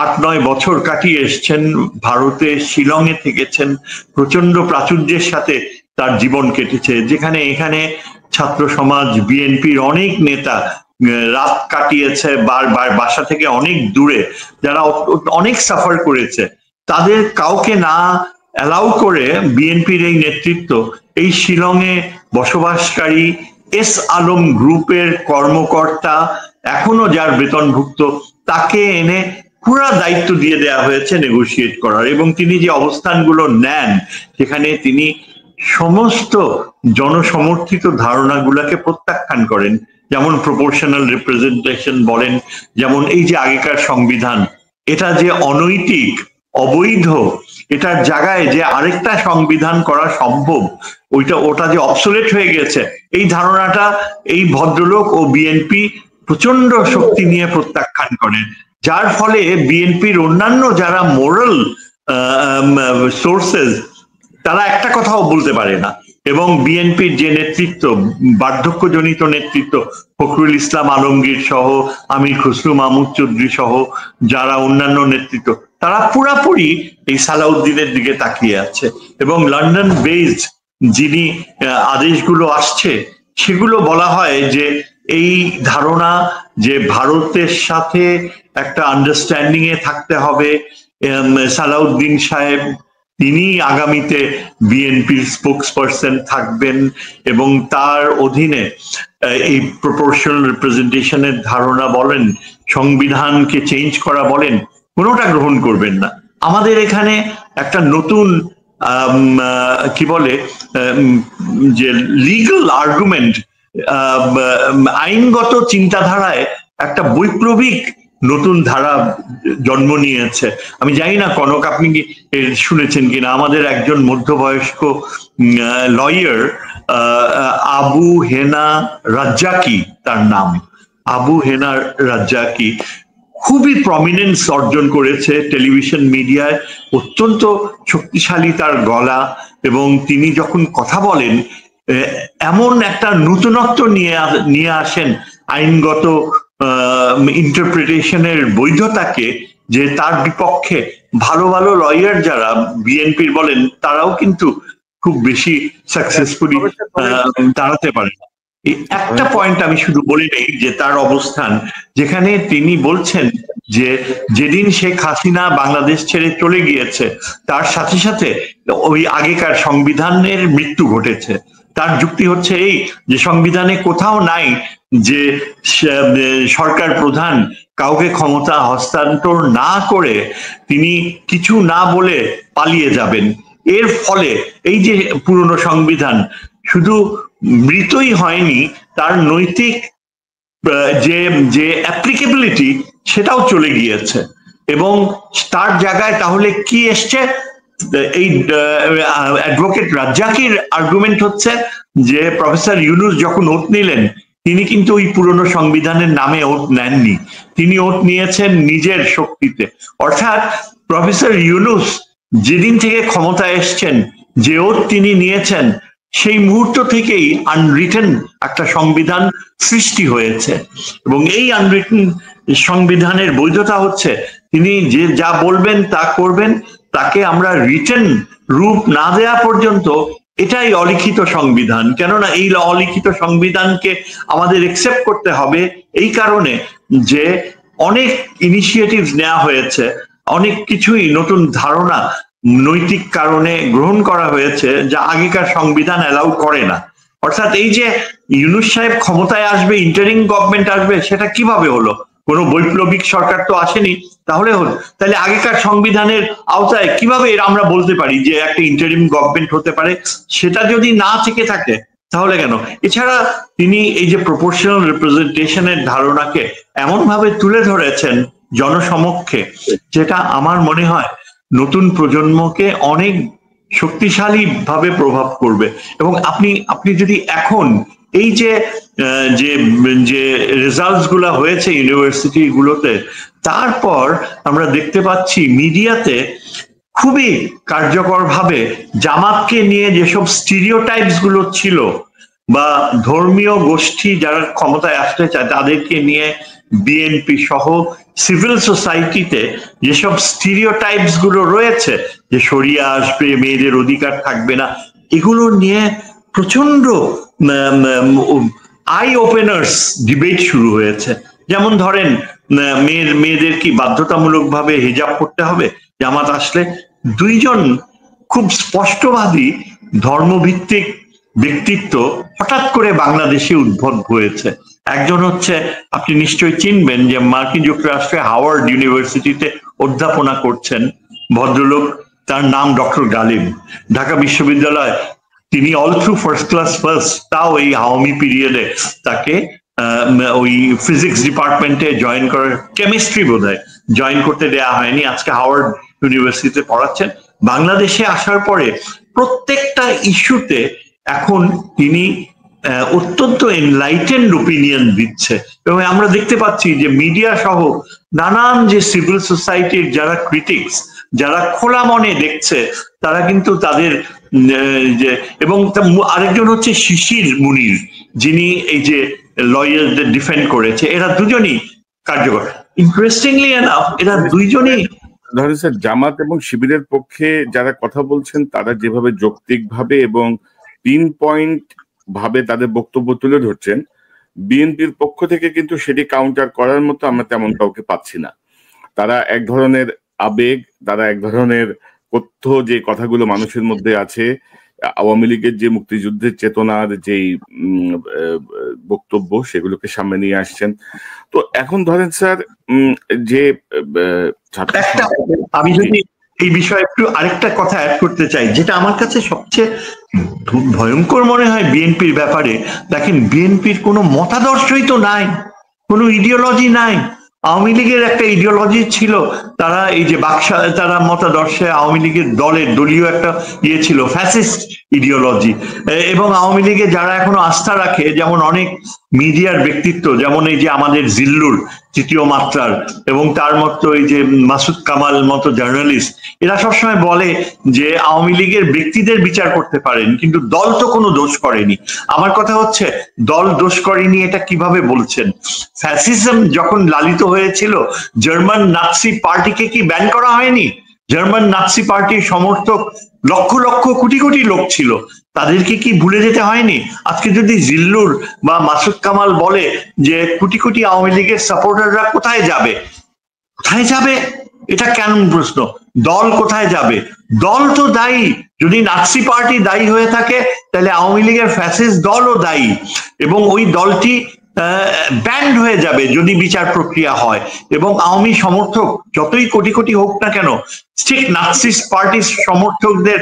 8-9 বছর কাটিয়ে এসছেন ভারতে, শিলংয়ে থেকেছেন, প্রচন্ড প্রাচুর্যের সাথে তার জীবন কেটেছে, যেখানে এখানে ছাত্র সমাজ, বিএনপির অনেক নেতা রাত কাটিয়েছে বাসা থেকে অনেক দূরে, যারা অনেক সাফার করেছে, তাদের কাউকে না অ্যালাউ করে বিএনপির এই নেতৃত্ব এই শিলংয়ে বসবাসকারী এস আলম গ্রুপের কর্মকর্তা, এখনো যার বেতনভুক্ত, তাকে এনে পুরা দায়িত্ব দিয়ে দেওয়া হয়েছে নেগোশিয়েট করার। এবং তিনি যে অবস্থানগুলো নেন, সেখানে তিনি সমস্ত জনসমর্থিত ধারণাগুলোকে প্রত্যাখ্যান করেন। যেমন প্রপোর্শনাল রিপ্রেজেন্টেশন বলেন, যেমন এই যে আগেকার সংবিধান, এটা যে অনৈতিক, অবৈধ, এটার জায়গায় যে আরেকটা সংবিধান করা সম্ভব, ওটা যে অবসোলেট হয়ে গেছে, এই ধারণাটা এই ভদ্রলোক ও বিএনপি প্রচন্ড শক্তি নিয়ে প্রত্যাখ্যান করেন। যার ফলে বিএনপির অন্যান্য যারা মোরাল সোর্সেস, তারা একটা কথাও বলতে পারে না। এবং বিএনপির যে নেতৃত্ব, বার্ধক্যজনিত নেতৃত্ব, ফখরুল ইসলাম আলমগীর সহ, আমির খসরু মাহমুদ চৌধুরী সহ যারা অন্যান্য নেতৃত্ব, তারা পুরাপুরি এই সালাউদ্দিনের দিকে তাকিয়ে আছে। এবং লন্ডন বেসড যিনি আদেশগুলো আসছে, সেগুলো বলা হয় যে এই ধারণা যে ভারতের সাথে একটা আন্ডারস্ট্যান্ডিং এ থাকতে হবে, সালাউদ্দিন সাহেব তিনি আগামীতে বিএনপির স্পোকসপারসন থাকবেন এবং তার অধীনে এই প্রপোর্শনাল রিপ্রেজেন্টেশনের ধারণা বলেন, সংবিধানকে চেঞ্জ করা বলেন, কোনোটা গ্রহণ করবেন না। আমাদের এখানে একটা নতুন কি বলে যে লিগ্যাল আর্গুমেন্ট, আইনগত চিন্তাধারায় একটা বৈপ্লবিক নতুন ধারা জন্ম নিয়েছে। আমি জানি না কনক আপনি কি শুনেছেন কিনা, আমাদের একজন মধ্যবয়স্ক লয়ার আবু হেনা রাজ্জাকি, তার নাম আবু হেনা রাজ্জাকি, খুবই প্রমিনেন্স অর্জন করেছে টেলিভিশন মিডিয়ায়, অত্যন্ত শক্তিশালী তার গলা, এবং তিনি যখন কথা বলেন এমন একটা নতুনত্ব নিয়ে আসেন আইনগত ইন্টারপ্রিটেশনের বৈধতাকে, যে তার বিপক্ষে ভালো ভালো লয়ার যারা বিএনপির বলেন, তারাও কিন্তু খুব বেশি সাকসেসফুলি দাঁড়াতে পারে না। একটা পয়েন্ট আমি শুধু বলে নেই যে তার অবস্থান, যেখানে তিনি বলছেন যে যেদিন শেখ হাসিনা বাংলাদেশ ছেড়ে চলে গিয়েছে, তার সাথে সাথে ওই আগেকার সংবিধানের মৃত্যু ঘটেছে। তার যুক্তি হচ্ছে এই যে সংবিধানে কোথাও নাই যে সরকার প্রধান কাউকে ক্ষমতা হস্তান্তর না করে তিনি কিছু না বলে পালিয়ে যাবেন। এর ফলে এই যে পুরনো সংবিধান শুধু মৃতই হয়নি, তার নৈতিক যে অ্যাপ্লিকেবিলিটি সেটাও চলে গিয়েছে। এবং তার জায়গায় তাহলে কি এসছে, এই অ্যাডভোকেট রাজ্জাকির আর্গুমেন্ট হচ্ছে যে প্রফেসর ইউনূস যখন ওত নিলেন, তিনি কিন্তু ওই পুরনো সংবিধানের নামে ওত নেননি, তিনি ওত নিয়েছেন নিজের শক্তিতে। অর্থাৎ প্রফেসর ইউনূস যেদিন থেকে ক্ষমতায় এসছেন, যে ওত তিনি নিয়েছেন, সেই মুহূর্ত থেকেই আনরিটেন একটা সংবিধান সৃষ্টি হয়েছে। এবং এই আনরিটেন সংবিধানের বৈধতা হচ্ছে তিনি যে যা বলবেন তা করবেন, তাকে আমরা রিটেন রূপ না দেয়া পর্যন্ত এটাই অলিখিত সংবিধান। কেননা এই অলিখিত সংবিধানকে আমাদের একসেপ্ট করতে হবে এই কারণে যে অনেক ইনিশিয়েটিভ নেওয়া হয়েছে, অনেক কিছুই নতুন ধারণা নৈতিক কারণে গ্রহণ করা হয়েছে যা আগেকার সংবিধান অ্যালাউ করে না। অর্থাৎ এই যে ইউনূস সাহেব ক্ষমতায় আসবে, ইন্টারিম গভর্নমেন্ট আসবে, সেটা কিভাবে হলো? কোনো বৈপ্লবিক সরকার তো আসেনি, তাহলে হলো তাহলে আগেকার সংবিধানের আওতায় কিভাবে আমরা বলতে পারি যে একটা ইন্টারিম গভর্নমেন্ট হতে পারে? সেটা যদি না থেকে থাকে তাহলে কেন? এছাড়া তিনি এই যে প্রপোর্শনাল রিপ্রেজেন্টেশনের ধারণাকে এমন ভাবে তুলে ধরেছেন জনসমক্ষে, যেটা আমার মনে হয় নতুন প্রজন্মকে অনেক শক্তিশালী ভাবে প্রভাব করবে। এবং আপনি যদি এখন এই যে যে রেজাল্টস গুলা হয়েছে ইউনিভার্সিটি গুলোতে, তারপর আমরা দেখতে পাচ্ছি মিডিয়াতে খুবই কার্যকর ভাবে জামাতকে নিয়ে যেসব স্টিরিওটাইপস গুলো ছিল, বা ধর্মীয় গোষ্ঠী যারা ক্ষমতায় আসতে চায় তাদেরকে নিয়ে বিএনপি সহ সিভিল সোসাইটিতে যেসব স্টিরিওটাইপস গুলো রয়েছে, যে শরিয়া আসবে, মেয়েদের অধিকার থাকবে না, এগুলো নিয়ে প্রচন্ড আই ওপেনার্স ডিবেট শুরু হয়েছে। যেমন ধরেন মেয়েদের কি বাধ্যতামূলকভাবে হিজাব করতে হবে জামাত আসলে? দুইজন খুব স্পষ্টবাদী ধর্মভিত্তিক ব্যক্তিত্ব হঠাৎ করে বাংলাদেশে উদ্ভব হয়েছে। একজন হচ্ছে, আপনি নিশ্চয়ই চিনবেন, যে মার্কিন যুক্তরাষ্ট্রে হাওয়ার্ড ইউনিভার্সিটিতে অধ্যাপনা করছেন ভদ্রলোক, তার নাম ডক্টর গালিব। ঢাকা বিশ্ববিদ্যালয় তিনি all through first class first, তাও এই আওয়ামী পিরিয়ডে তাকে ওই ফিজিক্স ডিপার্টমেন্টে জয়েন করার, কেমিস্ট্রি বোধহয় জয়েন করতে দেওয়া হয়নি, আজকে হাওয়ার্ড ইউনিভার্সিটিতে পড়াচ্ছেন। বাংলাদেশে আসার পরে প্রত্যেকটা ইস্যুতে এখন তিনি অত্যন্ত এনলাইটেন্ড ওপিনিয়ন দিচ্ছে, এবং আমরা দেখতে পাচ্ছি যে মিডিয়া সহ নানান যে সিভিল সোসাইটির যারা ক্রিটিক্স, যারা খোলা মনে দেখছে, তারা কিন্তু তাদের যে, এবং আরেকজন হচ্ছে শিশির মুনির, যিনি এই যে লয়ারদের ডিফেন্ড করেছে, এরা দুজনই কার্যকর। ইন্টারেস্টিংলি এনাফ এরা দুইজনই ধরেন স্যার, জামাত এবং শিবিরের পক্ষে যারা কথা বলছেন তারা যেভাবে যৌক্তিকভাবে এবং পিন পয়েন্ট ভাবে তাদের বক্তব্য তুলে ধরছেন, বিএনপির পক্ষ থেকে কিন্তু সেটি কাউন্টার করার মতো আমরা তেমন কাউকে পাচ্ছি না। তারা এক ধরনের আবেগ, তারা এক ধরনের তথ্য, যে কথাগুলো মানুষের মধ্যে আছে, আওয়ামী লীগের যে মুক্তিযুদ্ধের চেতনার যেই বক্তব্য, সেগুলোকে সামনে নিয়ে আসছেন। তো এখন ধরেন স্যার, যে আমি যদি এই বিষয়ে একটু আরেকটা কথা অ্যাড করতে চাই, যেটা আমার কাছে সবচেয়ে ভয়ঙ্কর মনে হয় বিএনপির ব্যাপারে। দেখেন, বিএনপির কোনো মতাদর্শই তো নাই, কোনো ইডিওলজি নাই। আওয়ামী লীগের একটা ইডিওলজি ছিল, তারা এই যে বাকশা, তারা মতাদর্শে আওয়ামী লীগের দলীয় একটা ইয়ে ছিল, ফ্যাসিস্ট ইডিওলজি। এবং আওয়ামী লীগে যারা এখনো আস্থা রাখে, যেমন অনেক মিডিয়ার ব্যক্তিত্ব, যেমন এই যে আমাদের জিল্লুর তৃতীয় মাত্রার, এবং তার মতো এই যে মাসুদ কামাল মতো জার্নালিস্ট, এরা সবসময় বলে যে আওয়ামী লীগের ব্যক্তিদের বিচার করতে পারেন, কিন্তু দল তো কোনো দোষ করেনি। আমার কথা হচ্ছে, দল দোষ করেনি এটা কিভাবে বলছেন? ফ্যাসিজম যখন লালিত হয়েছিল, জার্মান নাৎসি পার্টিকে কি ব্যান করা হয়নি? জার্মান নাৎসি পার্টির সমর্থক লক্ষ লক্ষ কোটি কোটি লোক ছিল, তাদেরকে কি ভুলে যেতে হয়নি? আজকে যদি জিল্লুর বা মাসুদ কামাল বলে যে কোটি কোটি আওয়ামী লীগের সাপোর্টাররা কোথায় যাবে, কোথায় যাবে? এটা কেন প্রশ্ন? দল কোথায় যাবে? দল তো দায়ী। যদি নাৎসি পার্টি দায়ী হয়ে থাকে, তাহলে আওয়ামী লীগের ফ্যাসিস্ট দলও দায়ী, এবং ওই দলটি ব্যান্ড হয়ে যাবে যদি বিচার প্রক্রিয়া হয়। এবং আওয়ামী সমর্থক যতই কোটি কোটি হোক না কেন, ঠিক নাৎসি পার্টির সমর্থকদের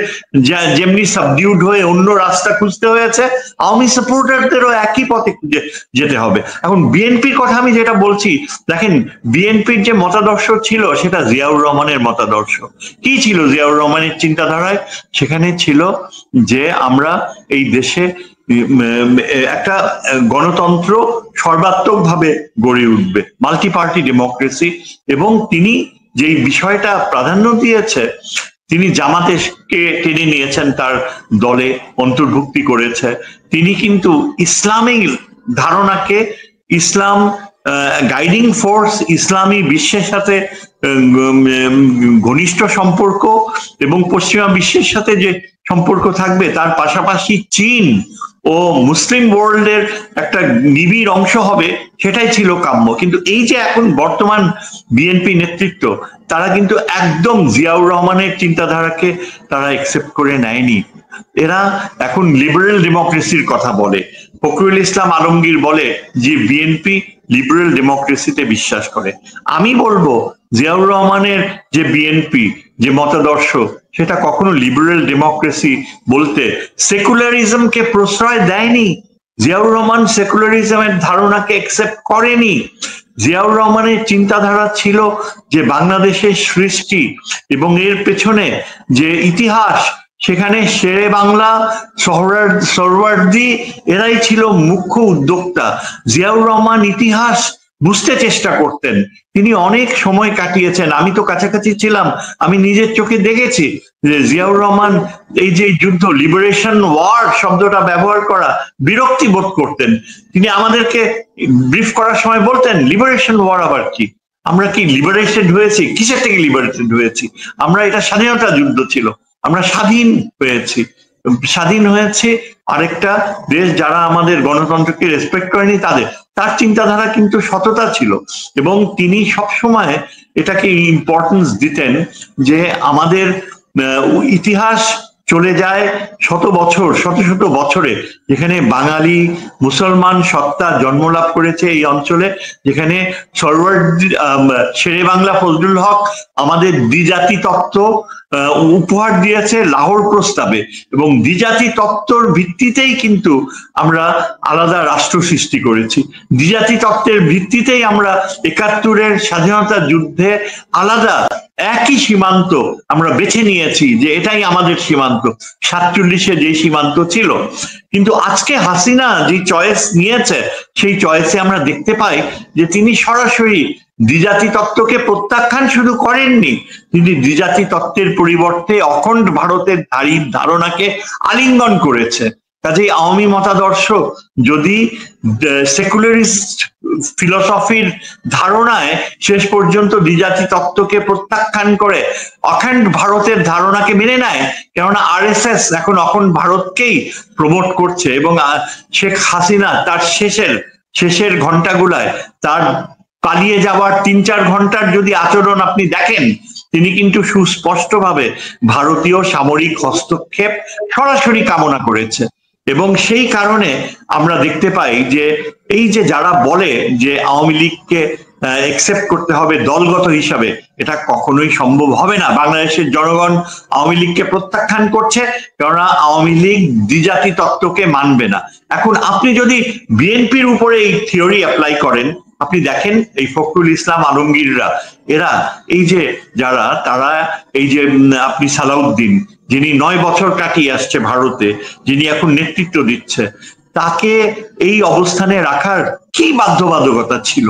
যেমনি সাবডিউড হয়ে অন্য রাস্তা খুঁজতে হয়েছে, আওয়ামী সাপোর্টারদেরও একই পথে খুঁজে যেতে হবে। এখন বিএনপির কথা আমি যেটা বলছি, দেখেন, বিএনপির যে মতাদর্শ ছিল সেটা জিয়াউর রহমানের মতাদর্শ। কি ছিল জিয়াউর রহমানের চিন্তাধারায়? সেখানে ছিল যে আমরা এই দেশে একটা গণতন্ত্র সর্বাত্মকভাবে গড়ে উঠবে, মাল্টি পার্টি ডেমোক্রেসি। এবং তিনি যেই বিষয়টা প্রাধান্য দিয়েছে, তিনি জামাতকে টেনে নিয়েছেন, তার দলে অন্তর্ভুক্তি করেছে। তিনি কিন্তু ইসলামিক ধারণাকে, ইসলাম গাইডিং ফোর্স, ইসলামী বিশ্বের সাথে ঘনিষ্ঠ সম্পর্ক এবং পশ্চিমা বিশ্বের সাথে যে সম্পর্ক থাকবে, তার পাশাপাশি চীন ও মুসলিম ওয়ার্ল্ডের একটা নিবিড় অংশ হবে, সেটাই ছিল কাম্য। কিন্তু এই যে এখন বর্তমান বিএনপি নেতৃত্ব, তারা কিন্তু একদম জিয়াউর রহমানের চিন্তাধারাকে তারা একসেপ্ট করে নেয়নি। এরা এখন লিবারেল ডেমোক্রেসির কথা বলে। ফখরুল ইসলাম আলমগীর বলে যে বিএনপি লিবারেল ডেমোক্রেসিতে বিশ্বাস করে। আমি বলবো জিয়াউর রহমানের যে বিএনপি, যে মতাদর্শ, সেটা কখনো লিবারেল ডেমোক্রেসি বলতে সেকুলারিজমকে প্রশ্রয় দেয়নি। জিয়াউর রহমান সেকুলারিজমের ধারণাকে একসেপ্ট করেনি। জিয়াউর রহমানের চিন্তাধারা ছিল যে বাংলাদেশের সৃষ্টি এবং এর পেছনে যে ইতিহাস, সেখানে শেরে বাংলা, সোহরাওয়ার্দী এরাই ছিল মুখ্য উদ্যোক্তা। জিয়াউর রহমান ইতিহাস বুঝতে চেষ্টা করতেন, তিনি অনেক সময় কাটিয়েছেন। আমি তো কাছাকাছি ছিলাম, আমি নিজের চোখে দেখেছি যে জিয়াউর রহমান এই যে যুদ্ধ, লিবারেশন ওয়ার শব্দটা ব্যবহার করা বিরক্তি বোধ করতেন। তিনি আমাদেরকে ব্রিফ করার সময় বলতেন, লিবারেশন ওয়ার আবার কি? আমরা কি লিবারেটেড হয়েছি? কিসের থেকে লিবারেটেড হয়েছি? আমরা, এটা স্বাধীনতা যুদ্ধ ছিল, আমরা স্বাধীন হয়েছি। স্বাধীন হয়েছে আরেকটা দেশ যারা আমাদের গণতন্ত্রকে রেসপেক্ট করেনি তার চিন্তাধারা কিন্তু সততা ছিল, এবং তিনি সবসময় এটাকে ইম্পর্টেন্স দিতেন যে আমাদের ইতিহাস চলে যায় শত শত বছরে, যেখানে বাঙালি মুসলমান সত্তা জন্মলাভ করেছে এই অঞ্চলে, যেখানে শেরে বাংলা ফজলুল হক আমাদের দ্বিজাতি তত্ত্ব উপহার দিয়েছে লাহোর প্রস্তাবে, এবং দ্বিজাতি তত্ত্বর ভিত্তিতেই কিন্তু আমরা আলাদা রাষ্ট্র সৃষ্টি করেছি। দ্বিজাতি তত্ত্বের ভিত্তিতেই আমরা ৭১-এর স্বাধীনতা যুদ্ধে আলাদা একই সীমান্ত আমরা বেছে নিয়েছি যে এটাই আমাদের সীমান্ত, ৪৭-এ যে সীমান্ত ছিল। কিন্তু আজকে হাসিনা যে চয়েস নিয়েছে সেই চয়েসে আমরা দেখতে পাই যে তিনি সরাসরি দ্বিজাতি তত্ত্বকে প্রত্যাখ্যান শুধু করেননি, তিনি দ্বিজাতি তত্ত্বের পরিবর্তে অখণ্ড ভারতের ধারণাকে আলিঙ্গন করেছে। কাজেই আওয়ামী মতাদর্শ যদি সেকুলারিস্ট ফিলসফির ধারণায় শেষ পর্যন্ত দ্বিজাতি তত্ত্বকে প্রত্যাখ্যান করে অখণ্ড ভারতের ধারণাকে মেনে নেয়, কেননা আরএসএস এখন অখণ্ড ভারতকেই প্রমোট করছে, এবং শেখ হাসিনা তার শেষের ঘন্টাগুলায় তার পালিয়ে যাওয়ার ৩-৪ ঘন্টার যদি আচরণ আপনি দেখেন, তিনি কিন্তু সুস্পষ্টভাবে ভারতীয় সামরিক হস্তক্ষেপ সরাসরি কামনা করেছে। এবং সেই কারণে আমরা দেখতে পাই যে এই যে যারা বলে যে আওয়ামী লীগকে একসেপ্ট করতে হবে দলগত হিসাবে, এটা কখনোই সম্ভব হবে না। বাংলাদেশের জনগণ আওয়ামী লীগকে প্রত্যাখ্যান করছে, কেননা আওয়ামী লীগ দ্বিজাতি তত্ত্বকে মানবে না। এখন আপনি যদি বিএনপির উপরে এই থিওরি অ্যাপ্লাই করেন, আপনি দেখেন এই ফখরুল ইসলাম আলমগীররা, এরা এই যে তারা এই যে আপনি সালাউদ্দিন, যিনি 9 বছর কাটিয়ে আসছে ভারতে, যিনি এখন নেতৃত্ব দিচ্ছে, তাকে এই অবস্থানে রাখার কি বাধ্যবাধকতা ছিল?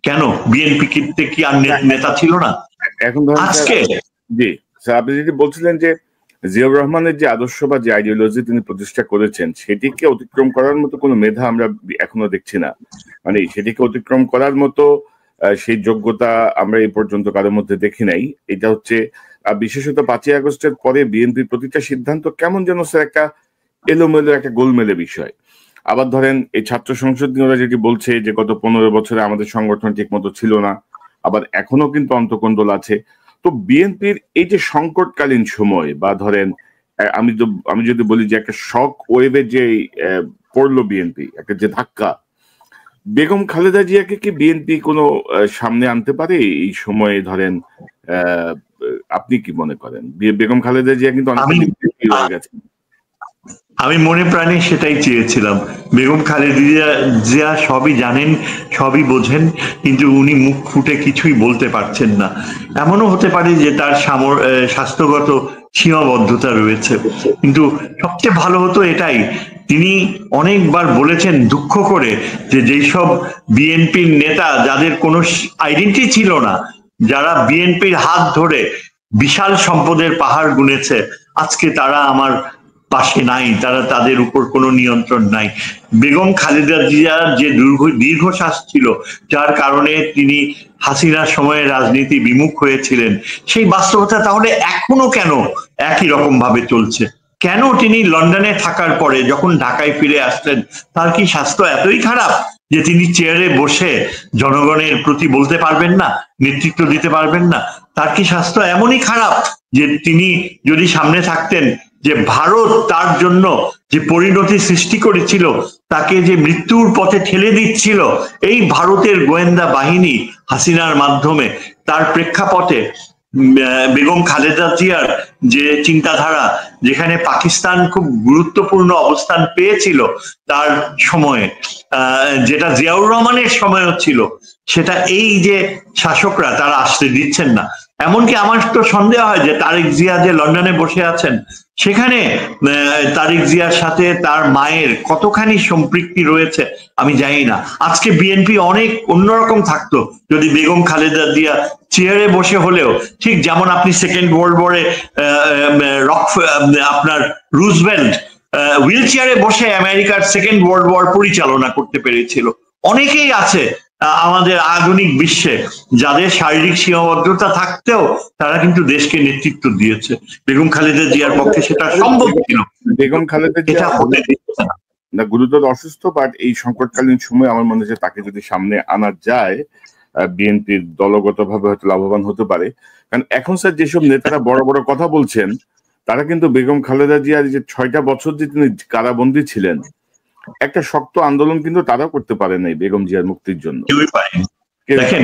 কেন বিএনপি কি আর নেতা ছিল না? এখন আজকে জি আপনি যদি বলছিলেন যে জিয়াউর রহমানের যে আদর্শ বা যে আইডিওলজি তিনি প্রতিষ্ঠা করেছেন, সেটিকে অতিক্রম করার মতো কোনো মেধা আমরা এখনো দেখছি না। মানে সেটিকে অতিক্রম করার মতো সেই যোগ্যতা আমরা এই পর্যন্ত কারোর মধ্যে দেখি নাই। এটা হচ্ছে বিশেষত 5ই আগস্টের পরে বিএনপির প্রতিটা সিদ্ধান্ত কেমন যেন স্যার একটা এলোমেলো, একটা গোলমেলে বিষয়। আবার ধরেন এই ছাত্র সংসদ নিয়ে যেটি বলছে যে গত 15 বছরে আমাদের সংগঠন ঠিক মতো ছিল না, আবার এখনো কিন্তু অন্তকোন্দল আছে। তো বিএনপির এই যে সংকটকালীন সময়, বা ধরেন আমি যদি বলি যে একটা শক ওয়েভে যে পড়লো বিএনপি, একটা যে ধাক্কা, বেগম খালেদা জিয়াকে কি বিএনপি কোনো সামনে আনতে পারে এই সময়ে? ধরেন আপনি কি মনে করেন? বেগম খালেদা জিয়া কিন্তু হয়ে গেছে। আমি মনে প্রাণে সেটাই চেয়েছিলাম। বেগম খালেদা জিয়া সবই জানেন, সবই বোঝেন, কিন্তু উনি মুখ ফুটে কিছুই বলতে পারছেন না। এমনও হতে পারে যে তার স্বাস্থ্যগত সীমাবদ্ধতা রয়েছে, কিন্তু সবচেয়ে ভালো হতো এটাই, তিনি অনেকবার বলেছেন দুঃখ করে যে যেই সব বিএনপির নেতা যাদের কোনো আইডেন্টিটি ছিল না, যারা বিএনপির হাত ধরে বিশাল সম্পদের পাহাড় গুনেছে, আজকে তারা আমার পাশে নাই, তাদের উপর কোনো নিয়ন্ত্রণ নাই। বেগম খালেদা জিয়ার যে দীর্ঘশ্বাস ছিল, যার কারণে তিনি হাসিনার সময়ে রাজনীতি বিমুখ হয়েছিলেন, সেই বাস্তবতা তাহলে এখনো কেন একই রকম ভাবে চলছে? কেন তিনি লন্ডনে থাকার পরে যখন ঢাকায় ফিরে আসলেন, তার কি স্বাস্থ্য এতই খারাপ যে তিনি চেয়ারে বসে জনগণের প্রতি বলতে পারবেন না, নেতৃত্ব দিতে পারবেন না? তার কি স্বাস্থ্য এমনই খারাপ যে তিনি যদি সামনে থাকতেন, যে ভারত তার জন্য যে পরিণতি সৃষ্টি করেছিল, তাকে যে মৃত্যুর পথে ঠেলে দিচ্ছিল, এই ভারতের গোয়েন্দা বাহিনী হাসিনার মাধ্যমে, তার প্রেক্ষাপটে বেগম খালেদা জিয়ার যে চিন্তাধারা, যেখানে পাকিস্তান খুব গুরুত্বপূর্ণ অবস্থান পেয়েছিল তার সময়ে, যেটা জিয়াউর রহমানের সময়ও ছিল, সেটা এই যে শাসকরা তারা আসতে দিচ্ছেন না। এমনকি আমার তো সন্দেহ হয় যে তারেক জিয়া যে লন্ডনে বসে আছেন, সেখানে তারেক জিয়ার সাথে তার মায়ের কতখানি সম্পৃক্তি রয়েছে আমি জানি না। আজকে বিএনপি অনেক অন্যরকম থাকতো যদি বেগম খালেদা জিয়া চেয়ারে বসে হলেও, ঠিক যেমন আপনি সেকেন্ড ওয়ার্ল্ড ওয়ারে আপনার রুজভেল্ট হুইল চেয়ারে বসে আমেরিকার সেকেন্ড ওয়ার্ল্ড ওয়ার পরিচালনা করতে পেরেছিল। অনেকেই আছে আমাদের আধুনিক বিশ্বে যাদের শারীরিক সীমাবদ্ধতা থাকতেও তারা কিন্তু দেশকে নেতৃত্ব দিয়েছে। বেগম খালেদা জিয়ার পক্ষে সেটা সম্ভব ছিল। বেগম খালেদা জিয়া না গুরুতর অসুস্থ, বাট এই সংকটকালীন সময় আমার মনে হয় তাকে যদি সামনে আনা যায় বিএনপির দলগতভাবে হয়তো লাভবান হতে পারে। কারণ এখন স্যার যেসব নেতারা বড় বড় কথা বলছেন তারা কিন্তু বেগম খালেদা জিয়ার যে 6টা বছর যে তিনি কারাবন্দী ছিলেন, একটা শক্ত আন্দোলন কিন্তু তারা করতে পারে নাই বেগম জিয়ার মুক্তির জন্য। দেখেন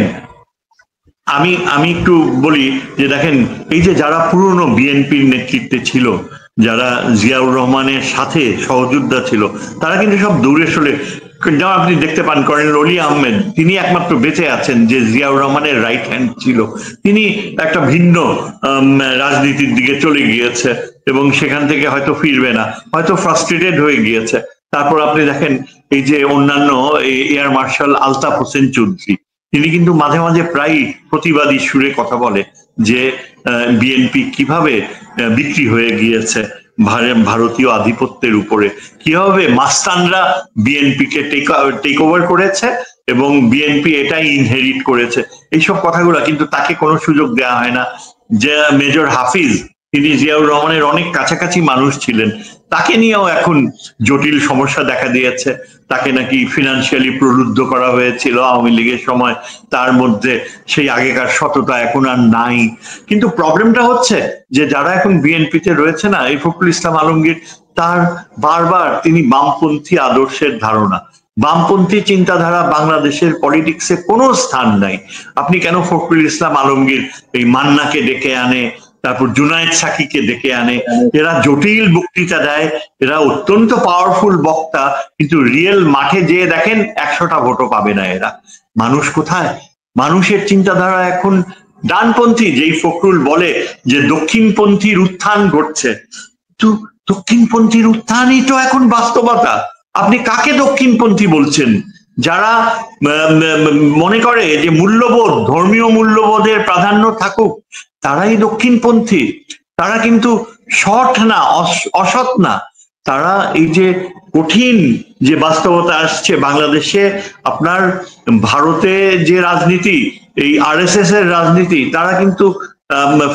আমি একটু বলি যে দেখেন এই যে যারা পুরনো বিএনপির নেতৃত্বে ছিল, যারা জিয়াউর রহমানের সাথে সহযোদ্ধা ছিল, তারা কিন্তু সব দূরে সরে, যেমন আপনি দেখতে পান কর্নেল অলি আহমেদ, তিনি একমাত্র বেঁচে আছেন যে জিয়াউর রহমানের রাইট হ্যান্ড ছিল। তিনি একটা ভিন্ন রাজনীতির দিকে চলে গিয়েছে এবং সেখান থেকে হয়তো ফিরবে না, হয়তো ফ্রাস্ট্রেটেড হয়ে গিয়েছে। তারপর আপনি দেখেন এই যে অন্যান্য এয়ার মার্শাল আলতাফ হোসেন চৌধুরী, তিনি কিন্তু মাঝে মাঝে প্রায় প্রতিবাদী সুরে কথা বলে যে বিএনপি কিভাবে বিক্রি হয়ে গিয়েছে ভারতীয় আধিপত্যের উপরে, কিভাবে মাস্তানরা বিএনপিকে টেক ওভার করেছে এবং বিএনপি এটাই ইনহেরিট করেছে। এইসব কথাগুলো কিন্তু তাকে কোনো সুযোগ দেওয়া হয় না। যে মেজর হাফিজ, তিনি জিয়াউর রহমানের অনেক কাছাকাছি মানুষ ছিলেন, তাকে নিয়েও এখন জটিল সমস্যা দেখা দিয়েছে। তাকে নাকি ফিনান্সিয়ালি প্রলুব্ধ করা হয়েছিল আওয়ামী লীগের সময়, তার মধ্যে সেই আগেকার সততা এখন আর নাই। কিন্তু প্রবলেমটা হচ্ছে যে যারা এখন বিএনপিতে রয়েছে না, এই ফখরুল ইসলাম আলমগীর, তার বারবার তিনি বামপন্থী আদর্শের ধারণা, বামপন্থী চিন্তাধারা বাংলাদেশের পলিটিক্সে কোনো স্থান নাই। আপনি কেন ফখরুল ইসলাম আলমগীর এই মান্নাকে ডেকে আনে, তারপর জুনায়েদ সাকিকে ডেকে আনে, এরা জটিল বক্তৃতা দেয়, এরা অত্যন্ত পাওয়ারফুল বক্তা, কিন্তু রিয়েল মাঠে যেয়ে দেখেন 100টা ভোটও পাবে না এরা। মানুষ কোথায়? মানুষের চিন্তাধারা এখন ডানপন্থী। যেই ফখরুল বলে যে দক্ষিণপন্থীর উত্থান ঘটছে, তো দক্ষিণপন্থীর উত্থানই তো এখন বাস্তবতা। আপনি কাকে দক্ষিণপন্থী বলছেন? যারা মনে করে যে মূল্যবোধ, ধর্মীয় মূল্যবোধের প্রাধান্য থাকুক, তারাই দক্ষিণপন্থী। তারা কিন্তু সৎ না, অসৎ না। তারা এই যে কঠিন যে বাস্তবতা আসছে বাংলাদেশে, আপনার ভারতে যে রাজনীতি, এই আরএসএস এর রাজনীতি, তারা কিন্তু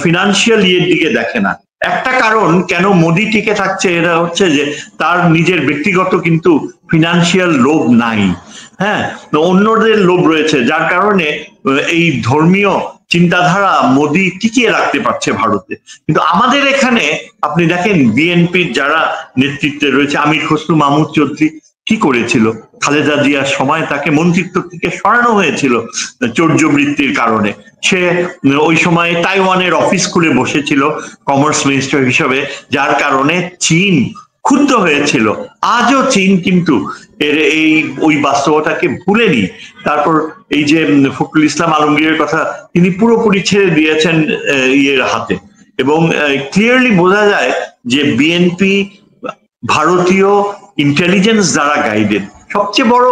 ফিনান্সিয়াল ইয়ের দিকে দেখে না। একটা কারণ কেন মোদি টিকে থাকছে, এটা হচ্ছে যে তার নিজের ব্যক্তিগত কিন্তু ফিনান্সিয়াল লোভ নাই। হ্যাঁ, অন্যদের লোভ রয়েছে, যার কারণে এই ধর্মীয় চিন্তাধারা মোদি টিকিয়ে রাখতে পারছে ভারতে। কিন্তু আমাদের এখানে আপনি দেখেন বিএনপির যারা নেতৃত্বে রয়েছে, আমির খসরু মাহমুদ চৌধুরী কি করেছিল? খালেদা জিয়ার সময় তাকে মন্ত্রিত্ব থেকে সরানো হয়েছিল চৌর্যবৃত্তির কারণে। সে ওই সময় তাইওয়ানের অফিস খুলে বসেছিল কমার্স মিনিস্টার হিসেবে, যার কারণে চীন ক্ষুব্ধ হয়েছিল। আজও চীন কিন্তু ওই বাস্তবতাকে ভুলেনি। তারপর এই যে ফখরুল ইসলাম আলমগীরের কথা, তিনি পুরোপুরি ছেড়ে দিয়েছেন ইয়ের হাতে, এবং ক্লিয়ারলি বোঝা যায় যে বিএনপি ভারতীয় ইন্টেলিজেন্স দ্বারা গাইডেড। সবচেয়ে বড়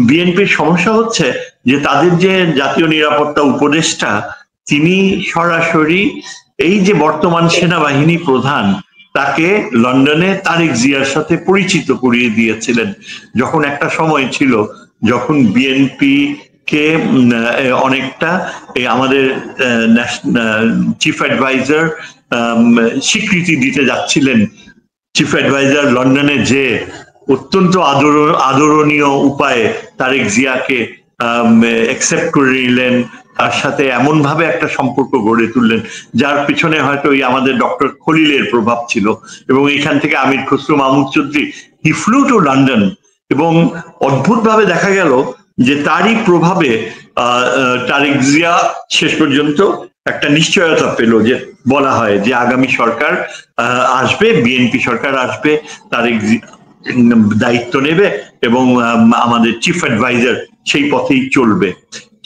বিএনপির সমস্যা হচ্ছে যে তাদের যে জাতীয় নিরাপত্তা উপদেষ্টা, তিনি সরাসরি এই যে বর্তমান সেনাবাহিনী প্রধান, তাকে লন্ডনে তারেক জিয়ার সাথে পরিচিত করিয়ে দিয়েছিলেন। যখন একটা সময় ছিল যখন বিএনপি কে অনেকটা আমাদের চিফ অ্যাডভাইজার স্বীকৃতি দিতে যাচ্ছিলেন, চিফ অ্যাডভাইজার লন্ডনে যে অত্যন্ত আদরণীয় উপায়ে তারেক জিয়াকে অ্যাকসেপ্ট করে নিলেন, তার সাথে এমন ভাবে একটা সম্পর্ক গড়ে তুললেন যার পিছনে হয়তো ওই আমাদের ডক্টর খলিলের প্রভাব ছিল। এবং এখান থেকে আমির খসরু মাহমুদ চৌধুরী হি ফ্লু টু লন্ডন, এবং অদ্ভুত ভাবে দেখা গেল যে তারই প্রভাবে তারেক জিয়া শেষ পর্যন্ত একটা নিশ্চয়তা পেল, যে বলা হয় যে আগামী সরকার আসবে, বিএনপি সরকার আসবে, তারেক দায়িত্ব নেবে এবং আমাদের চিফ অ্যাডভাইজার সেই পথেই চলবে।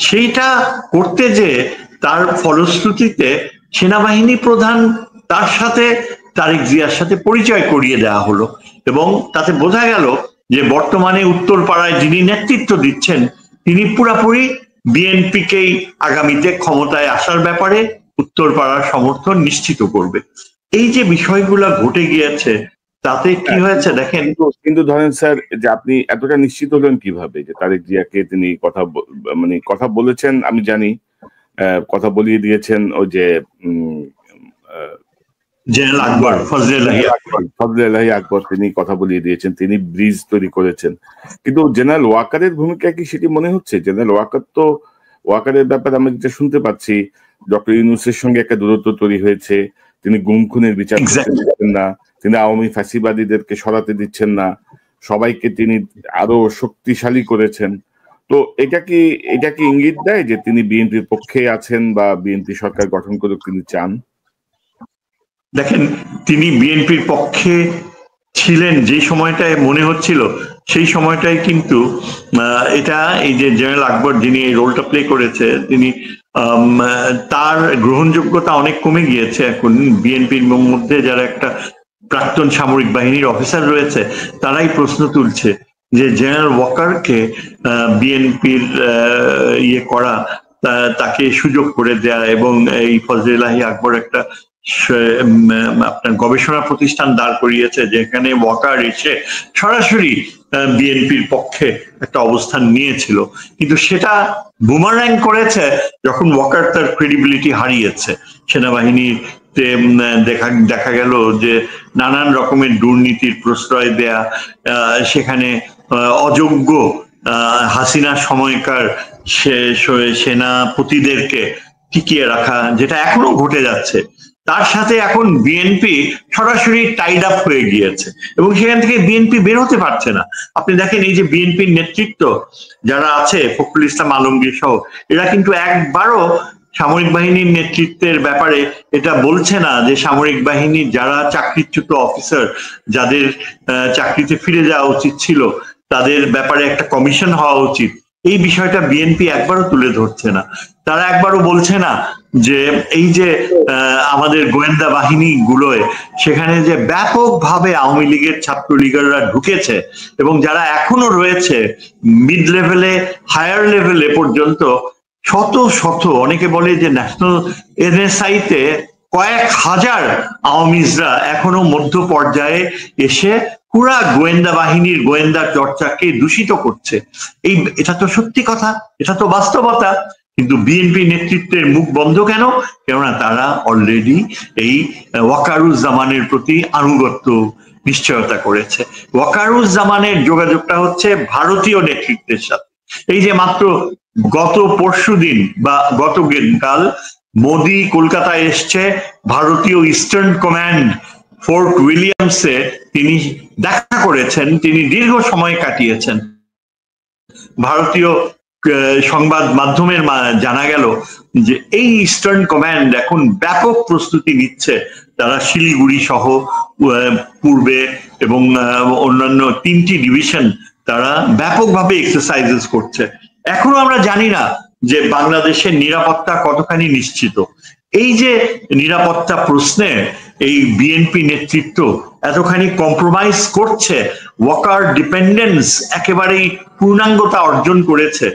সেইটা করতে যে তার ফলশ্রুতিতে সেনাবাহিনী প্রধান তার সাথে তারেক জিয়ার সাথে পরিচয় করিয়ে দেওয়া হলো, এবং তাতে বোঝা গেল যে বর্তমানে উত্তরপাড়ায় যিনি নেতৃত্ব দিচ্ছেন তিনি পুরাপুরি বিএনপিকেই আগামীতে ক্ষমতায় আসার ব্যাপারে উত্তরপাড়ার সমর্থন নিশ্চিত করবে। এই যে বিষয়গুলো ঘটে গিয়েছে, তাতে কি হয়েছে দেখেন। কিন্তু ধরেন স্যার, যে আপনি এতটা নিশ্চিত হলেন কিভাবে যে তারেক জিয়াকে তিনি কথা বলেছেন? আমি জানি কথা বলিয়ে দিয়েছেন ওই যে জেনারেল আকবর, ফজলে আকবর, তিনি কথা বলিয়ে দিয়েছেন, তিনি ব্রিজ তৈরি করেছেন। কিন্তু জেনারেল ওয়াকারের ভূমিকা কি সেটি মনে হচ্ছে? জেনারেল ওয়াকারের ব্যাপারে আমরা যেটা শুনতে পাচ্ছি, ডক্টর ইউনূসের সঙ্গে একটা দূরত্ব তৈরি হয়েছে, তিনি গুম খুনের বিচার করতে দিচ্ছেন না, তিনি আওয়ামী ফ্যাসিবাদীদেরকে সরাতে দিচ্ছেন না, সবাইকে তিনি আরো শক্তিশালী করেছেন। তো এটা কি ইঙ্গিত দেয় যে তিনি বিএনপির পক্ষে আছেন বা বিএনপি সরকার গঠন করুক তিনি চান? দেখেন, তিনি বিএনপির পক্ষে ছিলেন যে সময়টায় মনে হচ্ছিল, সেই সময়টাই কিন্তু এটা এই যে জেনারেল আকবর যিনি এই রোলটা প্লে করেছে, তিনি তার গ্রহণযোগ্যতা অনেক কমে গিয়েছে এখন। বিএনপির মধ্যে যারা একটা প্রাক্তন সামরিক বাহিনীর অফিসার রয়েছে, তারাই প্রশ্ন তুলছে যে জেনারেল ওয়াকারকে বিএনপির ইয়ে করা, তাকে সুযোগ করে দেয়া, এবং এই ফজলে আকবর একটা আপনার গবেষণা প্রতিষ্ঠান দাঁড় করিয়েছে যেখানে ওয়াকার এসে সরাসরি বিএনপির পক্ষে একটা অবস্থান নিয়েছিল, কিন্তু সেটা বুমারাং করেছে যখন ওয়াকার তার ক্রেডিবিলিটি হারিয়েছে। সেনাবাহিনীতে দেখা গেল যে নানান রকমের দুর্নীতির প্রশ্রয় দেয়া, সেখানে অযোগ্য হাসিনা সময়কার সেনাপতিদেরকে টিকিয়ে রাখা, যেটা এখনো ঘটে যাচ্ছে। তার সাথে এখন বিএনপি সরাসরি টাইড আপ হয়ে গিয়েছে এবং সেখান থেকে বিএনপি বের হতে পারছে না। আপনি দেখেন, এই যে বিএনপির নেতৃত্ব যারা আছে, ফখরুল ইসলাম আলমগীর সহ, এরা কিন্তু একবারও সামরিক বাহিনীর নেতৃত্বের ব্যাপারে এটা বলছে না যে সামরিক বাহিনীর যারা চাকরিচ্যুত অফিসার, যাদের চাকরিতে ফিরে যাওয়া উচিত ছিল, তাদের ব্যাপারে একটা কমিশন হওয়া উচিত। এই বিষয়টা বিএনপি একবারও তুলে ধরছে না। তারা একবারও বলছে না যে এই যে আমাদের গোয়েন্দা বাহিনী গুলোয় সেখানে যে ব্যাপকভাবে আওয়ামী লীগের ছাত্রলীগেরা ঢুকেছে এবং যারা এখনো রয়েছে মিড লেভেলে, হায়ার লেভেলে পর্যন্ত, শত শত, অনেকে বলে যে ন্যাশনাল এনএসআই তে কয়েক হাজার আওয়ামীরা এখনো মধ্য পর্যায়ে এসে পুরা গোয়েন্দা বাহিনীর গোয়েন্দা চর্চাকে দূষিত করছে। এটা তো সত্যি কথা, এটা তো বাস্তবতা। কিন্তু বিএনপি নেতৃত্বের মুখ বন্ধ কেন? কেননা তারা অলরেডি এই ওয়াকারুজ্জামানের প্রতি আনুগত্য নিশ্চয়তা করেছে। ওয়াকারুজ্জামানের যোগাযোগটা হচ্ছে ভারতীয় নেতৃত্বের সাথে। এই যে মাত্র গত পরশুদিন বা গতকাল মোদি কলকাতায় এসছে, ভারতীয় ইস্টার্ন কমান্ড ফোর্ট উইলিয়ামসে তিনি দেখা করেছেন, তিনি দীর্ঘ সময় কাটিয়েছেন। ভারতীয় সংবাদ মাধ্যমের জানা গেল যে এই ইস্টার্ন কমান্ড এখন ব্যাপক প্রস্তুতি নিচ্ছে। তারা শিলিগুড়ি সহ পূর্বে এবং অন্যান্য 3টি ডিভিশন তারা ব্যাপকভাবে এক্সারসাইজেস করছে। এখনো আমরা জানি না যে বাংলাদেশের নিরাপত্তা কতখানি নিশ্চিত। এই যে নিরাপত্তা প্রশ্নে এই বিএনপি নেতৃত্ব এতখানি কম্প্রোমাইজ করছে, ওয়াকার ডিপেন্ডেন্স একেবারেই পূর্ণাঙ্গতা অর্জন করেছে,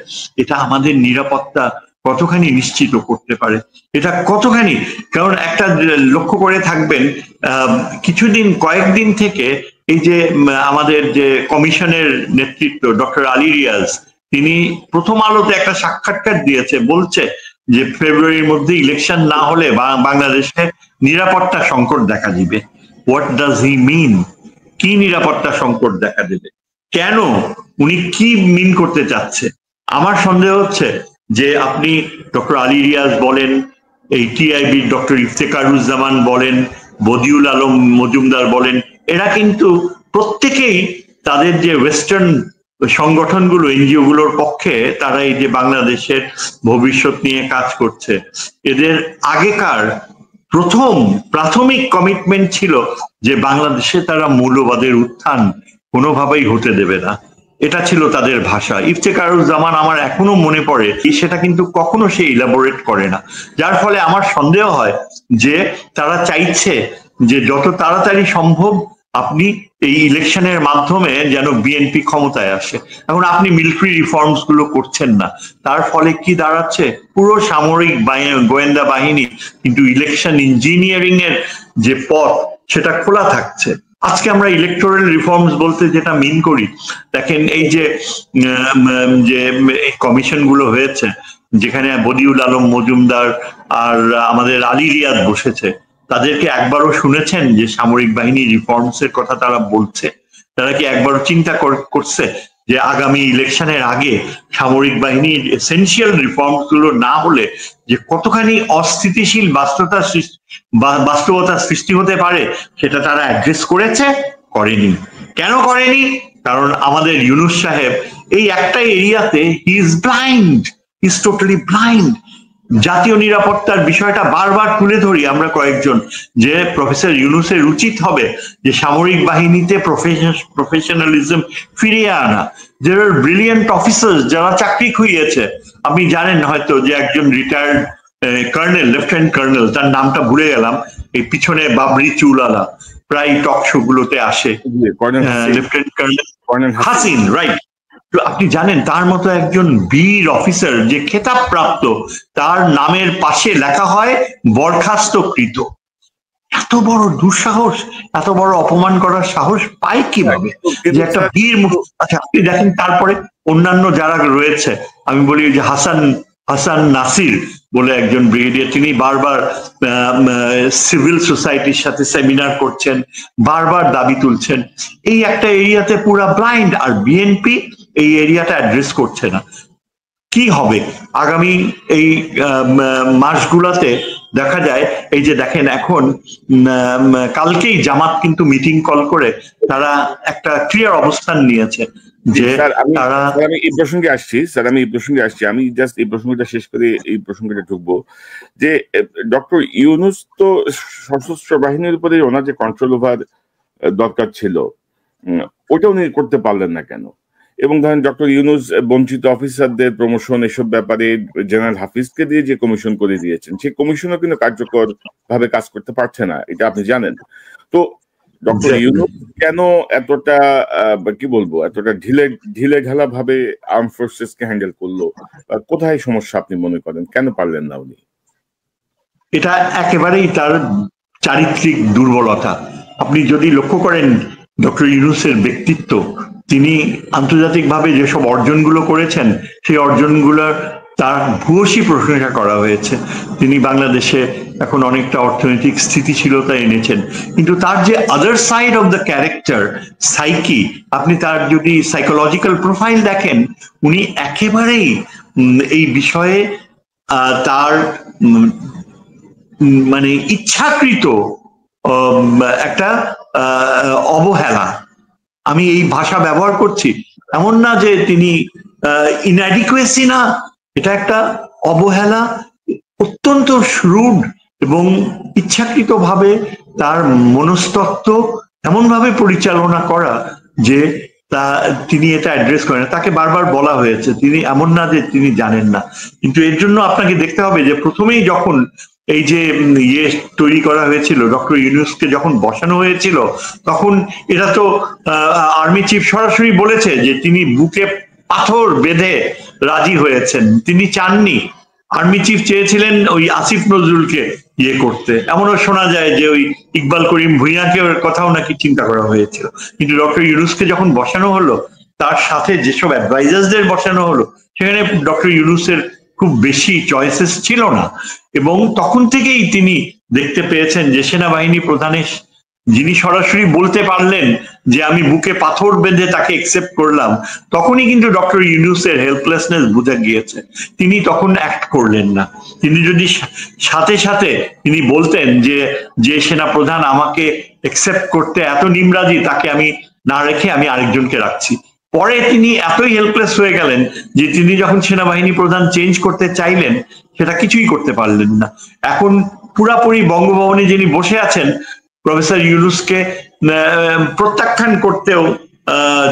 এটা আমাদের নিরাপত্তা কতখানি নিশ্চিত করতে পারে, এটা কতখানি। কারণ একটা লক্ষ্য করে থাকবেন, কয়েকদিন থেকে এই যে আমাদের যে কমিশনের নেতৃত্ব ডক্টর আলী রিয়াজ, তিনি প্রথম আলোতে একটা সাক্ষাৎকার দিয়েছে, বলছে যে ফেব্রুয়ারির মধ্যে ইলেকশন না হলে বাংলাদেশে নিরাপত্তা সংকট দেখা দিবে। হোয়াট ডাজ হি মিন? কি নিরাপত্তা সংকট দেখা দেবে? কেন? উনি কি মিন করতে চাচ্ছে? আমার সন্দেহ হচ্ছে যে আপনি ডক্টর আলী রিয়াজ বলেন, এই টিআইবির ডক্টর ইফতেখারুজ্জামান বলেন, বদিউল আলম মজুমদার বলেন, এরা কিন্তু প্রত্যেকেই তাদের যে ওয়েস্টার্ন সংগঠনগুলো, এনজিও গুলোর পক্ষে তারা এই যে বাংলাদেশের ভবিষ্যৎ নিয়ে কাজ করছে। এদের আগেকার প্রাথমিক কমিটমেন্ট ছিল যে বাংলাদেশে তারা মৌলবাদের উত্থান কোনোভাবেই হতে দেবে না, এটা ছিল তাদের ভাষা। ইফতেখারুজ্জামান আমার এখনো মনে পড়ে, সেটা কিন্তু কখনো সে ইলাবোরেট করে না, যার ফলে আমার সন্দেহ হয় যে তারা চাইছে যে যত তাড়াতাড়ি সম্ভব আপনি এই ইলেকশনের মাধ্যমে যেন বিএনপি ক্ষমতায় আসে। এখন আপনি মিলিটারি রিফর্মস গুলো করছেন না, তার ফলে কি দাঁড়াচ্ছে? পুরো সামরিক গোয়েন্দা বাহিনী কিন্তু ইলেকশন ইঞ্জিনিয়ারিং এর যে পথ সেটা খোলা থাকছে। আজকে আমরা ইলেকটোরাল রিফর্মস বলতে যেটা মিন করি, দেখেন এই যে কমিশন গুলো হয়েছে, যেখানে বদিউল আলম মজুমদার আর আমাদের আলী রিয়াদ বসেছে, তাদেরকে একবারও শুনেছেন যে সামরিক বাহিনী রিফর্মস এর কথা তারা বলছে? তারা কি একবারও চিন্তা করছে যে আগামী ইলেকশনের আগে সামরিক বাহিনীর এসেনশিয়াল রিফর্মস গুলো না হলে যে কতখানি অস্থিতিশীল বাস্তবতা সৃষ্টি হতে পারে সেটা তারা অ্যাড্রেস করেছে? করেনি। কেন করেনি? কারণ আমাদের ইউনূস সাহেব এই একটা এরিয়াতে he is blind, he is totally blind. জাতীয় নিরাপত্তার বিষয়টা বারবার তুলে ধরি আমরা কয়েকজন, যে প্রফেসর ইউনূসের উচিত হবে যে সামরিক বাহিনীতে প্রফেশনালিজম ফিরিয়ে আনা। দেয়ার আর ব্রিলিয়েন্ট অফিসার্স যারা চাকরি খুইয়েছে, আপনি জানেন হয়তো যে একজন রিটায়ার্ড কর্নেল, লেফটেন্যান্ট কর্নেল, তার নামটা ভুলে গেলাম, এই পিছনে বাবরি চুলালা প্রায় টক শো গুলোতে আসে, লেফটেন্যান্ট কর্নেল হাসিন, রাইট। আপনি জানেন তার মতো একজন বীর অফিসার যে খেতাব প্রাপ্ত, তার নামের পাশে লেখা হয় বরখাস্তকৃত। এত বড় দুঃসাহস, এত বড় অপমান করার সাহস পায় কিভাবে যে একটা বীর? আচ্ছা আপনি দেখেন তারপরে অন্যান্য যারা রয়েছে, আমি বলি যে হাসান নাসির বলে একজন ব্রিগেডিয়ার, তিনি বারবার সিভিল সোসাইটির সাথে সেমিনার করছেন, বারবার দাবি তুলছেন। এই একটা এরিয়াতে পুরা ব্লাইন্ড, আর বিএনপি এই এরিয়াটা অ্যাড্রেস করছে না। কি হবে আগামী এই মাসগুলোতে? দেখা যায় এই যে দেখেন এখন কালকেই জামাত কিন্তু মিটিং কল করে তারা একটা ক্লিয়ার অবস্থান নিয়েছে যে তারা, আমি এই প্রসঙ্গে আসছি স্যার, আমি জাস্ট এই প্রসঙ্গটা শেষ করে এই প্রসঙ্গটা ঢুকবো যে ডক্টর ইউনূস তো সশস্ত্র বাহিনীর উপরে ওনার যে কন্ট্রোল ওভার দরকার ছিল ওটা উনি করতে পারলেন না কেন? এবং ধরেন ডক্টর ইউনূস বঞ্চিত অফিসারদের প্রমোশন এসব ব্যাপারে জেনারেল হাফিজকে দিয়ে যে কমিশন করে দিয়েছেন, সেই কমিশনও কিন্তু কার্যকর ভাবে কাজ করতে পারছে না, এটা আপনি জানেন। তো ডক্টর ইউনূস কেন এতটা কি বলবো, এতটা ঢিলে ঢালা ভাবে আর্ম ফোর্সেস কে হ্যান্ডেল করলো? কোথায় সমস্যা আপনি মনে করেন, কেন পারলেন না উনি? এটা একেবারেই তার চারিত্রিক দুর্বলতা। আপনি যদি লক্ষ্য করেন ডক্টর ইউনূসের ব্যক্তিত্ব, তিনি আন্তর্জাতিকভাবে যেসব অর্জনগুলো করেছেন সেই অর্জনগুলোর তার ভূয়সী প্রশংসা করা হয়েছে। তিনি বাংলাদেশে এখন অনেকটা অর্থনৈতিক স্থিতিশীলতা এনেছেন, কিন্তু তার যে other side of the character, psyche, আপনি তার যদি সাইকোলজিক্যাল প্রোফাইল দেখেন, উনি একেবারেই এই বিষয়ে তার মানে ইচ্ছাকৃত একটা অবহেলা, আমি এই ভাষা ব্যবহার করছি, এমন না যে তিনি ইনঅ্যাডিকুয়েসি না, এটা একটা অবহেলা, অত্যন্ত শ্রুড এবং ইচ্ছাকৃত ভাবে তার মনস্তত্ত্ব এমন ভাবে পরিচালনা করা যে তিনি এটা অ্যাড্রেস করেন। তাকে বারবার বলা হয়েছে, তিনি এমন না যে তিনি জানেন না, কিন্তু এর জন্য আপনাকে দেখতে হবে যে প্রথমেই যখন এই যে তৈরি করা হয়েছিল, ডক্টর ইউনূসকে যখন বসানো হয়েছিল, তখন এটা তো আর্মি চিফ সরাসরি বলেছে যে তিনি বুকে পাথর বেঁধে রাজি হয়েছেন, তিনি চাননি। আর্মি চিফ চেয়েছিলেন ওই আসিফ নজরুলকে করতে, এমনও শোনা যায় যে ওই ইকবাল করিম ভুঁইয়াকে কথাও নাকি চিন্তা করা হয়েছিল। কিন্তু ডক্টর ইউনূসকে যখন বসানো হলো, তার সাথে যেসব অ্যাডভাইজারদের বসানো হলো, সেখানে ডক্টর ইউনূসের খুব বেশি চয়েসেস ছিল না। এবং তখন থেকেই তিনি দেখতে পেয়েছেন যে সেনাবাহিনী প্রধানের যিনি সরাসরি বলতে পারলেন যে আমি বুকে পাথর বেঁধে তাকে একসেপ্ট করলাম, তখনই কিন্তু ডক্টর ইউনূসের হেল্পলেসনেস বোঝা গিয়েছে। তিনি তখন অ্যাক্ট করলেন না। তিনি যদি সাথে সাথে তিনি বলতেন যে সেনা প্রধান আমাকে একসেপ্ট করতে এত নিমরাজি, তাকে আমি না রেখে আমি আরেকজনকে রাখছি। পরে তিনি এতই হেল্পলেস হয়ে গেলেন যে তিনি যখন সেনাবাহিনী প্রধান চেঞ্জ করতে চাইলেন, সেটা কিছুই করতে পারলেন না। এখন পুরাপুরি বঙ্গভবনে যিনি বসে আছেন, প্রফেসর ইউনূসকে প্রত্যাখ্যান করতেও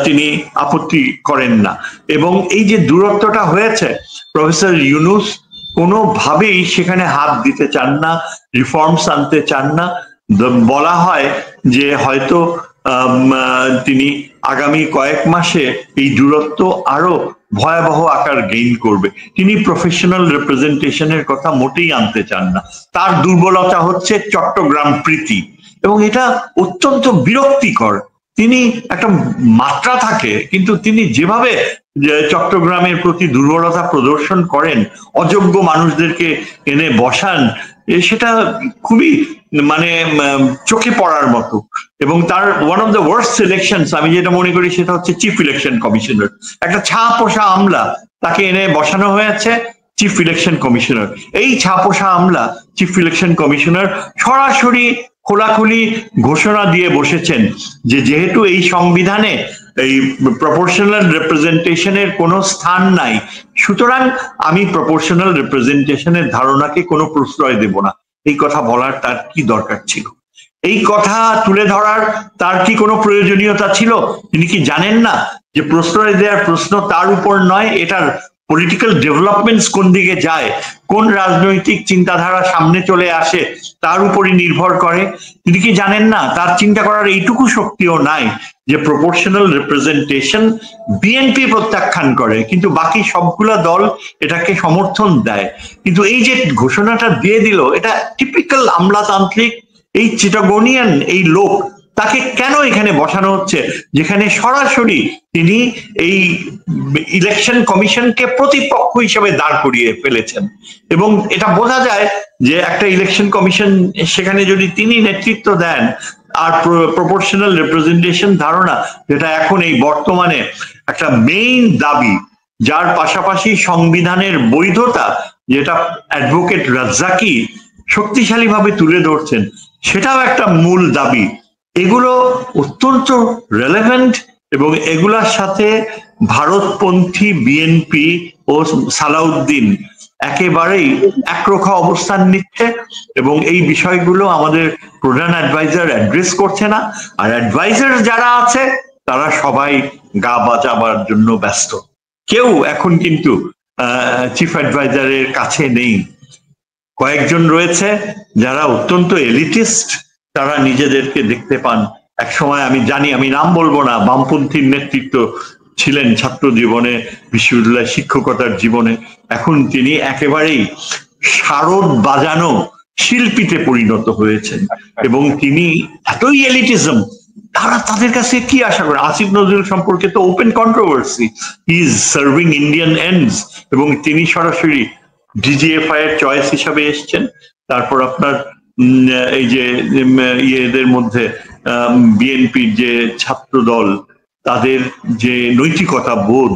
তিনি আপত্তি করেন না। এবং এই যে দূরত্বটা হয়েছে, প্রফেসর ইউনূস কোনোভাবেই সেখানে হাত দিতে চান না, রিফর্মস আনতে চান না। বলা হয় যে হয়তো তিনি আগামী কয়েক মাসে এই দূরত্ব আরো ভয়াবহ আকার গেইন করবে। তিনি প্রফেশনাল রিপ্রেজেন্টেশনের কথা মোটেই আনতে চান না। তার দুর্বলতা হচ্ছে চট্টগ্রাম প্রীতি। এবং এটা অত্যন্ত বিরক্তিকর। তিনি একটা মাত্রা থাকে, কিন্তু তিনি যেভাবে চট্টগ্রামের প্রতি দুর্বলতা প্রদর্শন করেন, অযোগ্য মানুষদেরকে এনে বসান, সেটা খুবই মানে চোখে পড়ার মতো। এবং তার one of the worst selections আমি যেটা মনে করি সেটা হচ্ছে চিফ ইলেকশন কমিশনার। একটা ছাপোষা আমলা তাকে এনে বসানো হয়েছে চিফ ইলেকশন কমিশনার। এই ছাপোষা আমলা চিফ ইলেকশন কমিশনার সরাসরি খোলাখুলি ঘোষণা দিয়ে বসেছেন যে যেহেতু এই সংবিধানে এই প্রপোর্শনাল রিপ্রেজেন্টেশনের কোনো স্থান নাই, সুতরাং আমি প্রপোর্শনাল রিপ্রেজেন্টেশনের ধারণাকে কোনো প্রশ্রয় দেব না। এই কথা বলার তার কি দরকার ছিল? এই কথা তুলে ধরার তার কি কোনো প্রয়োজনীয়তা ছিল? তিনি কি জানেন না যে প্রশ্রয় দেওয়ার প্রশ্ন তার উপর নয়, এটার পলিটিক্যাল ডেভেলপমেন্টস কোন দিকে যায়, কোন রাজনৈতিক চিন্তাধারা সামনে চলে আসে তার উপরই নির্ভর করে? তিনি কি জানেন না তার চিন্তা করার এইটুকু শক্তিও নাই যে প্রপোর্শনাল রিপ্রেজেন্টেশন বিএনপি প্রত্যাখ্যান করে কিন্তু বাকি সবগুলা দল এটাকে সমর্থন দেয়? কিন্তু এই যে ঘোষণাটা দিয়ে দিল, এটা টিপিক্যাল আমলাতান্ত্রিক। এই চিটাগোনিয়ান এই লোক, তাকে কেন এখানে বসানো হচ্ছে যেখানে সরাসরি তিনি এই ইলেকশন কমিশনকে প্রতিপক্ষ হিসেবে দাঁড় করিয়ে ফেলেছেন? এবং এটা বোঝা যায় যে একটা ইলেকশন কমিশন সেখানে যদি তিনি নেতৃত্ব দেন, আর প্রপোর্শনাল রিপ্রেজেন্টেশন ধারণা যেটা এখন এই বর্তমানে একটা মেইন দাবি, যার পাশাপাশি সংবিধানের বৈধতা যেটা অ্যাডভোকেট রাজ্জাকি শক্তিশালী ভাবে তুলে ধরছেন, সেটাও একটা মূল দাবি। এগুলো অত্যন্ত রেলেভেন্ট এবং এগুলার সাথে ভারতপন্থী বিএনপি ও সালাউদ্দিন একেবারেই একরোখা অবস্থান নিচ্ছে এবং এই বিষয়গুলো আমাদের প্রধান অ্যাডভাইজার অ্যাড্রেস করছে না। আর অ্যাডভাইজার যারা আছে তারা সবাই গা বাঁচাবার জন্য ব্যস্ত। কেউ এখন কিন্তু চিফ অ্যাডভাইজারের কাছে নেই। কয়েকজন রয়েছে যারা অত্যন্ত এলিটিস্ট, তারা নিজেদেরকে দেখতে পান। এক সময় আমি জানি, আমি নাম বলবো না, বামপন্থীর নেতৃত্ব ছিলেন ছাত্র জীবনে, বিশ্ববিদ্যালয় শিক্ষকতার জীবনে। এখন তিনি একেবারেই শারদ বাজানো শিল্পীতে পরিণত হয়েছেন এবং তিনি এতই এলিটিজম, তারা তাদের কাছে কি আশা করে? আসিফ নজরুল সম্পর্কে তো open controversy, he is serving Indian ends এবং তিনি সরাসরি ডিজিএফআই এর চয়েস হিসাবে এসছেন। তারপর আপনার এই যে ইয়েদের মধ্যে বিএনপির যে ছাত্র দল, তাদের যে নৈতিকতা বোধ,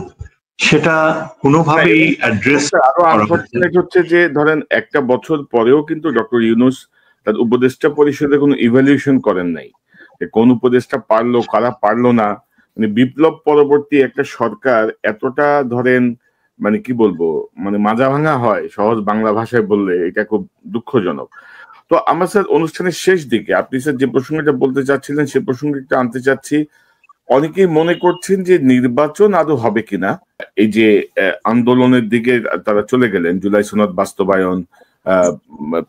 সেটা কোনোভাবেই অ্যাড্রেস আরো আনফরচুনেট হচ্ছে যে ধরেন একটা বছর পরেও কিন্তু ডক্টর ইউনূস তার উপদেষ্টা পরিষদে কোনো ইভ্যালুয়েশন করেন নাই, কোন উপদেষ্টা পারলো কারা পারলো না। মানে বিপ্লব পরবর্তী একটা সরকার এতটা ধরেন মানে কি বলবো, মানে মাজা ভাঙা হয় সহজ বাংলা ভাষায় বললে, এটা খুব দুঃখজনক। তো আমরা স্যার অনুষ্ঠানের শেষ দিকে আপনি স্যার যে প্রসঙ্গটা বলতে চাচ্ছিলেন সে প্রসঙ্গটা আনতে চাচ্ছি। অনেকেই মনে করছেন যে নির্বাচন আদৌ হবে কিনা, এই যে আন্দোলনের দিকে তারা চলে গেলেন, জুলাই সনদ বাস্তবায়ন,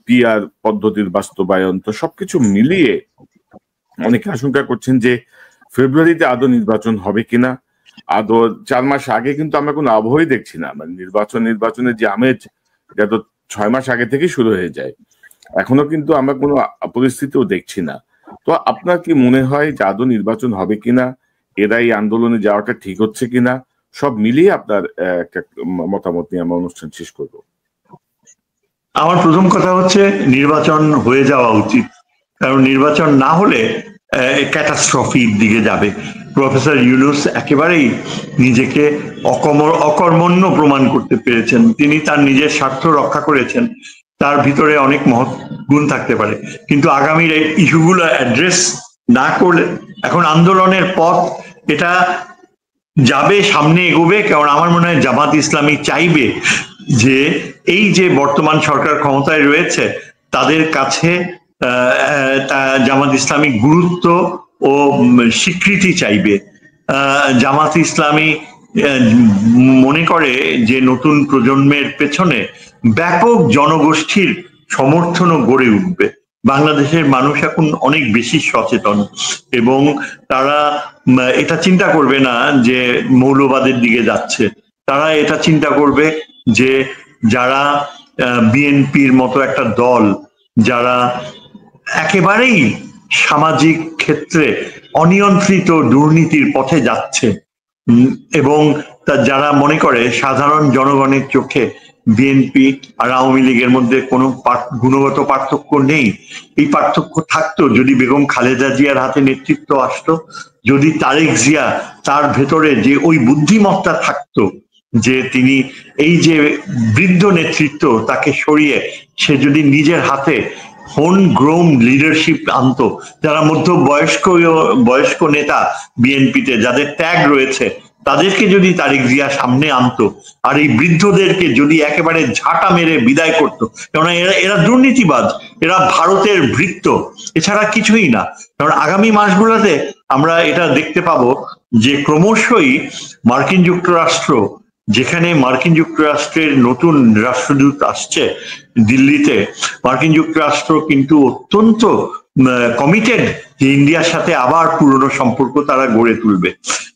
পিআর পদ্ধতির বাস্তবায়ন, তো সবকিছু মিলিয়ে অনেকে আশঙ্কা করছেন যে ফেব্রুয়ারিতে আদৌ নির্বাচন হবে কিনা। আদৌ 4 মাস আগে কিন্তু আমরা কোনো আবহাওয়াই দেখছি না, মানে নির্বাচনের যে আমেজ এটা তো 6 মাস আগে থেকে শুরু হয়ে যায়, এখনো কিন্তু আমরা কোনো পরিস্থিতিও দেখছি না। তো আপনার কি মনে হয় যে আদৌ নির্বাচন হবে কিনা, এরা এই আন্দোলনে যাওয়াটা ঠিক হচ্ছে কিনা, সব মিলিয়ে আপনার একটা মতামত নিয়ে আমরা অনুষ্ঠান শেষ করব। আমার প্রথম কথা হচ্ছে নির্বাচন হয়ে যাওয়া উচিত, কারণ নির্বাচন না হলে ক্যাটাস্ট্রফির দিকে যাবে। প্রফেসর ইউনূস একেবারেই নিজেকে অকর্মণ্য প্রমাণ করতে পেরেছেন। তিনি তার নিজের স্বার্থ রক্ষা করেছেন, তার ভিতরে অনেক মহৎ গুণ থাকতে পারে, কিন্তু আগামীর এই ইস্যুগুলো অ্যাড্রেস না করলে এখন আন্দোলনের পথ এটা যাবে, সামনে এগোবে। কারণ আমার মনে হয় জামাত ইসলামী চাইবে যে এই যে বর্তমান সরকার ক্ষমতায় রয়েছে তাদের কাছে জামাত ইসলামী গুরুত্ব ও স্বীকৃতি চাইবে। জামাত ইসলামী মনে করে যে নতুন প্রজন্মের পেছনে ব্যাপক জনগোষ্ঠীর সমর্থনও গড়ে উঠবে। বাংলাদেশের মানুষ এখন অনেক বেশি সচেতন এবং তারা এটা চিন্তা করবে না যে মৌলবাদের দিকে যাচ্ছে, তারা এটা চিন্তা করবে যে যারা বিএনপির মতো একটা দল, যারা একেবারেই সামাজিক ক্ষেত্রে অনিয়ন্ত্রিত দুর্নীতির পথে যাচ্ছে, এবং তা যারা মনে করে সাধারণ জনগণের চোখে বিএনপি আর আওয়ামী লীগের মধ্যে কোনো গুণগত পার্থক্য নেই, এই পার্থক্য থাকতো যদি বেগম খালেদা জিয়ার হাতে নেতৃত্ব আসতো, যদি তারেক জিয়া তার ভেতরে যে ওই বুদ্ধিমত্তা থাকতো যে তিনি এই যে বৃদ্ধ নেতৃত্ব তাকে সরিয়ে সে যদি নিজের হাতে হোম গ্রোন লিডারশিপ আনতো, যারা মধ্য বয়স্ক নেতা বিএনপিতে যাদের ট্যাগ রয়েছে তাদেরকে যদি তারেক জিয়া সামনে আনতো আর এই বৃদ্ধদেরকে যদি একেবারে ঝাঁটা মেরে বিদায় করতো, কেননা এরা দুর্নীতিবাজ, এরা ভারতের ভৃত্য, এছাড়া কিছুই না। কারণ আগামী মাসগুলোতে আমরা এটা দেখতে পাবো যে ক্রমশই মার্কিন যুক্তরাষ্ট্র, যেখানে মার্কিন যুক্তরাষ্ট্রের নতুন রাষ্ট্রদূত আসছে দিল্লিতে, মার্কিন যুক্তরাষ্ট্র কিন্তু অত্যন্ত কমিটেড যে ইন্ডিয়ার সাথে আবার পুরনো সম্পর্ক তারা গড়ে তুলবে।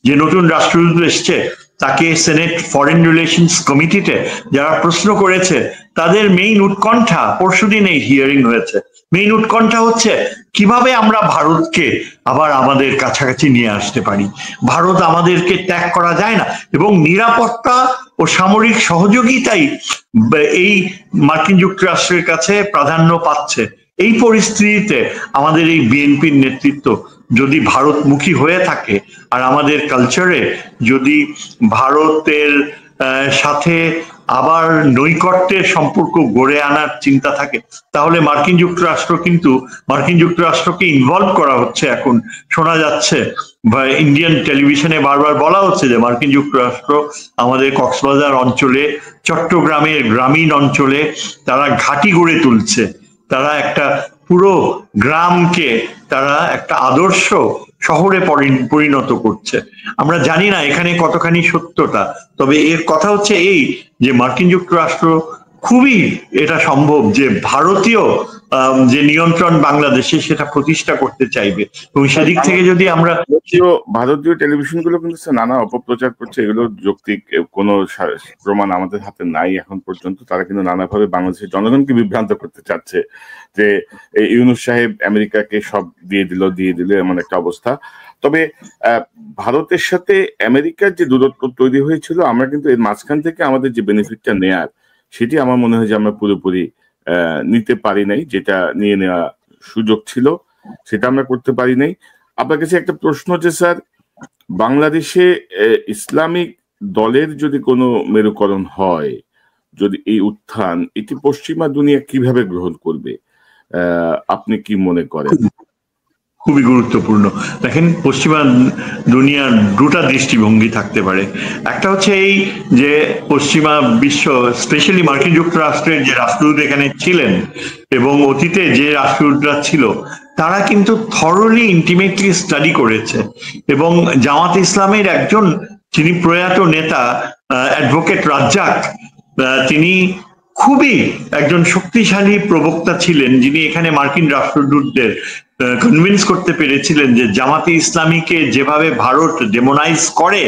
যে নতুন রাষ্ট্রদূত এসছে তাকে সেনেট ফরেন রিলেশনস কমিটিতে যারা প্রশ্ন করেছে তাদের মেইন উৎকণ্ঠা, পরশুদিন এই হিয়ারিং হয়েছে, মেইন উৎকণ্ঠা হচ্ছে কিভাবে আমরা ভারতকে আবার আমাদের কাছাকাছি নিয়ে আসতে পারি। ভারত আমাদেরকে ত্যাগ করা যায় না, এবং নিরাপত্তা ও সামরিক সহযোগিতাই এই মার্কিন যুক্তরাষ্ট্রের কাছে প্রাধান্য পাচ্ছে। এই পরিস্থিতিতে আমাদের এই বিএনপির নেতৃত্ব যদি ভারতমুখী হয়ে থাকে আর আমাদের কালচারে যদি ভারতের সাথে আবার নৈকট্যের সম্পর্ক গড়ে আনার চিন্তা থাকে, তাহলে মার্কিন যুক্তরাষ্ট্রকে ইনভলভ করা হচ্ছে। এখন শোনা যাচ্ছে বা ইন্ডিয়ান টেলিভিশনে বারবার বলা হচ্ছে যে মার্কিন যুক্তরাষ্ট্র আমাদের কক্সবাজার অঞ্চলে, চট্টগ্রামের গ্রামীণ অঞ্চলে তারা ঘাঁটি গড়ে তুলছে, তারা একটা পুরো গ্রামকে তারা একটা আদর্শ শহরে পরিণত করছে। আমরা জানি না এখানে কতখানি সত্যতা, তবে এর কথা হচ্ছে এই যে মার্কিন যুক্তরাষ্ট্র খুবই এটা সম্ভব যে ভারতীয় যে নিয়ন্ত্রণ বাংলাদেশে সেটা প্রতিষ্ঠা করতে চাইবে, এবং সেদিক থেকে যদি আমরা ভারতীয় টেলিভিশন গুলো কিন্তু নানা অপপ্রচার করছে, এগুলো যৌক্তিক কোনো প্রমাণ আমাদের হাতে নাই এখন পর্যন্ত। তারা কিন্তু নানাভাবে বাংলাদেশের জনগণকে বিভ্রান্ত করতে চাচ্ছে যে ইউনূস সাহেব আমেরিকাকে সব দিয়ে দিল এমন একটা অবস্থা। তবে ভারতের সাথে আমেরিকার যে দূরত্ব তৈরি হয়েছিল, আমরা কিন্তু এর মাঝখান থেকে আমাদের যে বেনিফিটটা নেয়ার সেটি আমার মনে হয় যে আমরা পুরোপুরি নিতে পারি নাই, যেটা নিয়ে নেওয়া সুযোগ ছিল সেটা আমরা করতে পারি নাই। আপনার কাছে একটা প্রশ্ন যে স্যার, বাংলাদেশে ইসলামিক দলের যদি কোনো মেরুকরণ হয়, যদি এই উত্থান, এটি পশ্চিমা দুনিয়া কিভাবে গ্রহণ করবে আপনি কি মনে করেন? খুবই গুরুত্বপূর্ণ। দেখেন, পশ্চিমা দুনিয়ার দুটা দৃষ্টিভঙ্গি থাকতে পারে। একটা হচ্ছে এই যে পশ্চিমা বিশ্ব, স্পেশালি মার্কিন যুক্তরাষ্ট্রের যে রাষ্ট্রদূত এখানে ছিলেন এবং অতীতে যে রাষ্ট্রদূতরা ছিল তারা কিন্তু থরলি ইন্টিমেটলি স্টাডি করেছে, এবং জামাত ইসলামের একজন যিনি প্রয়াত নেতা অ্যাডভোকেট রাজ্জাক, তিনি খুবই একজন শক্তিশালী প্রবক্তা ছিলেন, যিনি এখানে মার্কিন রাষ্ট্রদূতদের কনভিন্স করতে পেরেছিলেন যে জামাতে ইসলামীকে যেভাবে ভারত ডেমোনাইজ করে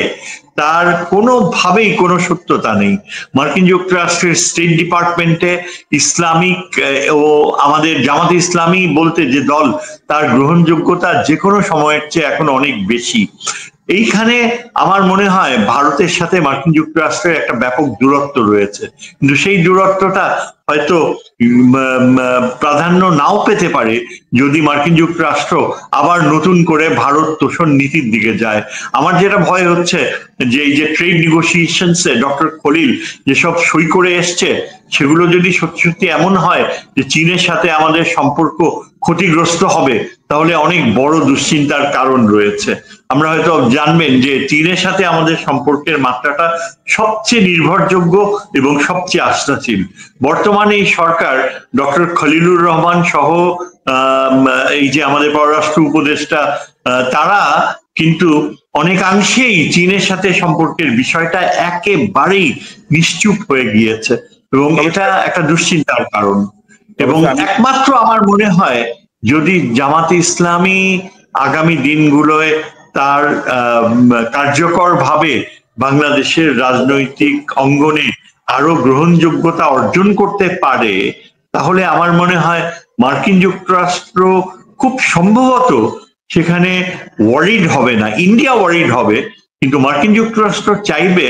তার কোনোভাবেই কোনো সত্যতা নেই। মার্কিন যুক্তরাষ্ট্রের স্টেট ডিপার্টমেন্টে ইসলামিক ও আমাদের জামাতে ইসলামী বলতে যে দল, তার গ্রহণযোগ্যতা যে কোনো সময়ের চেয়ে এখন অনেক বেশি। এইখানে আমার মনে হয় ভারতের সাথে মার্কিন যুক্তরাষ্ট্রের একটা ব্যাপক দূরত্ব রয়েছে, কিন্তু সেই দূরত্বটা হয়তো প্রাধান্য নাও পেতে পারে যদি মার্কিন যুক্তরাষ্ট্র আবার নতুন করে ভারত তোষণ নীতির দিকে যায়। আমার যেটা ভয় হচ্ছে যে এই যে ট্রেড নেগোসিয়েশনসে ডক্টর খলিল যেসব সই করে এসছে, সেগুলো যদি সত্যি সত্যি এমন হয় যে চীনের সাথে আমাদের সম্পর্ক ক্ষতিগ্রস্ত হবে, তাহলে অনেক বড় দুশ্চিন্তার কারণ রয়েছে। আমরা হয়তো জানবেন যে চীনের সাথে আমাদের সম্পর্কের মাত্রাটা সবচেয়ে নির্ভরযোগ্য এবং সবচেয়ে আস্থাশীল। বর্তমানে এই সরকার ডক্টর খলিলুর রহমান সহ এই যে আমাদের পররাষ্ট্র উপদেষ্টা, তারা কিন্তু অনেকাংশেই চীনের সাথে সম্পর্কের বিষয়টা একেবারেই নিশ্চুপ হয়ে গিয়েছে, এবং এটা একটা দুশ্চিন্তার কারণ। এবং একমাত্র আমার মনে হয় যদি জামাতে ইসলামী আগামী দিনগুলোয় তার কার্যকর ভাবে বাংলাদেশের রাজনৈতিক অঙ্গনে আরো গ্রহণযোগ্যতা অর্জন করতে পারে, তাহলে আমার মনে হয় মার্কিন যুক্তরাষ্ট্র খুব সম্ভবত সেখানে ওয়ারিড হবে না, ইন্ডিয়া ওয়ারিড হবে, কিন্তু মার্কিন যুক্তরাষ্ট্র চাইবে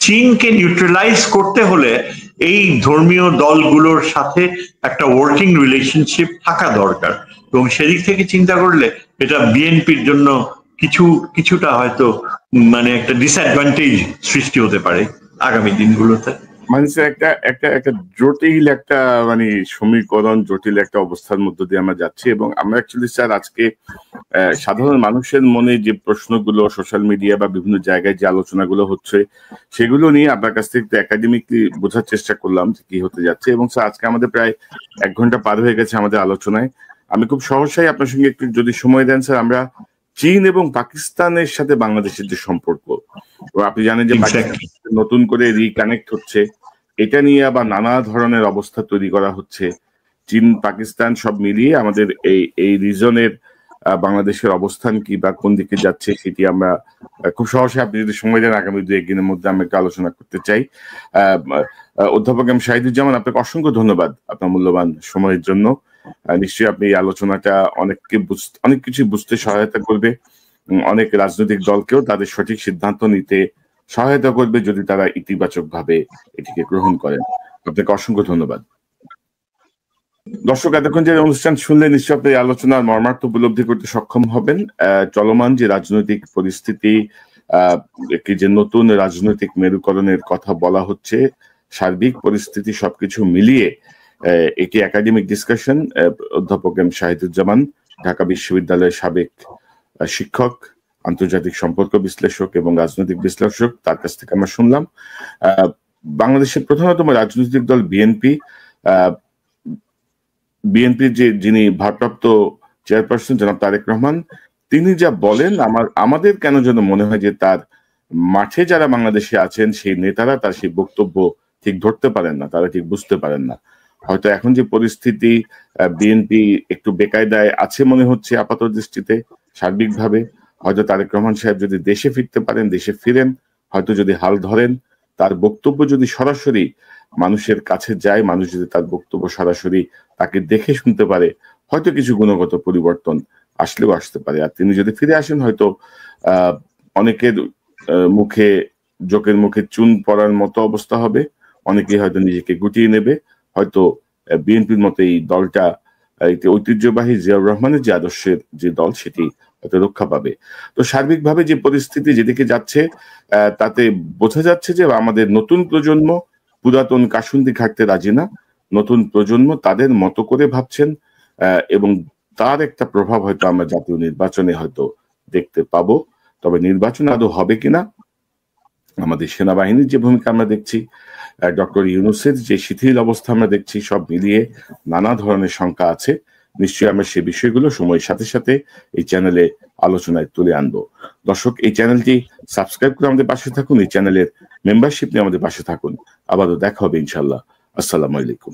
চীনকে নিউট্রালাইজ করতে হলে এই ধর্মীয় দলগুলোর সাথে একটা ওয়ার্কিং রিলেশনশিপ থাকা দরকার। এবং সেদিক থেকে চিন্তা করলে এটা বিএনপির জন্য কিছুটা হয়তো মানে একটা ডিসঅ্যাডভান্টেজ সৃষ্টি হতে পারে আগামী দিনগুলোতে। মানে একটা একটা একটা জটিল একটা মানে সমীকরণ, জটিল একটা অবস্থার মধ্য দিয়ে আমরা যাচ্ছি। এবং আমরা অ্যাকচুয়ালি স্যার আজকে সাধারণ মানুষের মনে যে প্রশ্নগুলো সোশ্যাল মিডিয়া বা বিভিন্ন জায়গায় যে আলোচনাগুলো হচ্ছে সেগুলো নিয়ে আপনার কাছ থেকে একাডেমিকলি বোঝার চেষ্টা করলাম যে কি হতে যাচ্ছে। এবং স্যার আজকে আমাদের প্রায় 1 ঘন্টা পার হয়ে গেছে আমাদের আলোচনায়। আমি খুব সহসাই আপনার সঙ্গে একটু যদি সময় দেন স্যার, আমরা চীন এবং পাকিস্তানের সাথে বাংলাদেশের যে সম্পর্ক, আপনি জানেন যে নতুন করে রিকানেক্ট হচ্ছে, এটা নিয়ে আবার নানা ধরনের অবস্থা তৈরি করা হচ্ছে। চীন পাকিস্তান সব মিলিয়ে আমাদের এই রিজনের বাংলাদেশের অবস্থান কি বা কোন দিকে যাচ্ছে সেটি আমরা খুব সহজে, আপনি যদি সময় দেন আগামী 2-1 দিনের মধ্যে আমরা একটু আলোচনা করতে চাই। অধ্যাপক এম শাহিদুজ্জামান, আপনাকে অসংখ্য ধন্যবাদ আপনার মূল্যবান সময়ের জন্য। নিশ্চয়ই আপনি এই আলোচনাটা অনেক কিছু বুঝতে সহায়তা করবে, অনেক রাজনৈতিক দলকেও তাদের সঠিক সিদ্ধান্ত নিতে সহায়তা করবে যদি তারা ইতিবাচক ভাবে এটিকে গ্রহণ করেন। আপনাকে অসংখ্য ধন্যবাদ। দর্শক, এতক্ষণ যে অনুষ্ঠান শুনলে নিশ্চয় আপনি আলোচনার মর্মার্থ উপলব্ধি করতে সক্ষম হবেন। চলমান যে রাজনৈতিক পরিস্থিতি, একটি যে নতুন রাজনৈতিক মেরুকরণের কথা বলা হচ্ছে, সার্বিক পরিস্থিতি সবকিছু মিলিয়ে এটি একাডেমিক ডিসকাশন। অধ্যাপক এম শাহিদুজ্জামান, ঢাকা বিশ্ববিদ্যালয়ের সাবেক শিক্ষক, আন্তর্জাতিক সম্পর্ক বিশ্লেষক এবং রাজনৈতিক বিশ্লেষক, তার কাছ থেকে আমরা শুনলাম বাংলাদেশের প্রধানতম রাজনৈতিক দল বিএনপির যিনি ভারপ্রাপ্ত চেয়ারপারসন জনাব তারেক রহমান, তিনি যা বলেন আমাদের কেন যেন মনে হয় যে তার মাঠে যারা বাংলাদেশে আছেন সেই নেতারা তার সেই বক্তব্য ঠিক ধরতে পারেন না, তারা ঠিক বুঝতে পারেন না। হয়তো এখন যে পরিস্থিতি, বিএনপি একটু বেকায়দায় আছে মনে হচ্ছে আপাত দৃষ্টিতে সার্বিকভাবে। হয়তো তারেক রহমান সাহেব যদি দেশে ফিরতে পারেন, দেশে ফিরেন, হয়তো যদি হাল ধরেন, তার বক্তব্য যদি সরাসরি মানুষের কাছে যায়, মানুষ যদি তার বক্তব্য সরাসরি তাকে দেখে শুনতে পারে, হয়তো কিছু গুণগত পরিবর্তন আসলেও আসতে পারে। আর তিনি যদি ফিরে আসেন, হয়তো অনেকের মুখে, জোকের মুখে চুন পড়ার মতো অবস্থা হবে, অনেকেই হয়তো নিজেকে গুটিয়ে নেবে, হয়তো বিএনপির মতো এই দলটা ঐতিহ্যবাহী জিয়াউর রহমানের যে আদর্শের যে দল সেটি হয়তো রক্ষা পাবে। তো সার্বিকভাবে যে পরিস্থিতি যেদিকে যাচ্ছে, তাতে বোঝা যাচ্ছে যে আমাদের নতুন প্রজন্ম পুরাতন কাসুন্দি ঘাটতে রাজি না। নতুন প্রজন্ম তাদের মতো করে ভাবছেন এবং তার একটা প্রভাব হয়তো আমরা জাতীয় নির্বাচনে হয়তো দেখতে পাবো। তবে নির্বাচন আদৌ হবে কিনা, আমাদের সেনাবাহিনীর যে ভূমিকা আমরা দেখছি, ডক্টর ইউনূসের যে শিথিল অবস্থা আমরা দেখছি, সব মিলিয়ে নানা ধরনের শঙ্কা আছে। নিশ্চয়ই আমরা সে বিষয়গুলো সময়ের সাথে সাথে এই চ্যানেলে আলোচনায় তুলে আনবো। দর্শক, এই চ্যানেলটি সাবস্ক্রাইব করে আমাদের পাশে থাকুন, এই চ্যানেলের মেম্বারশিপ নিয়ে আমাদের পাশে থাকুন। আবারও দেখা হবে ইনশাল্লাহ। আসসালামু আলাইকুম।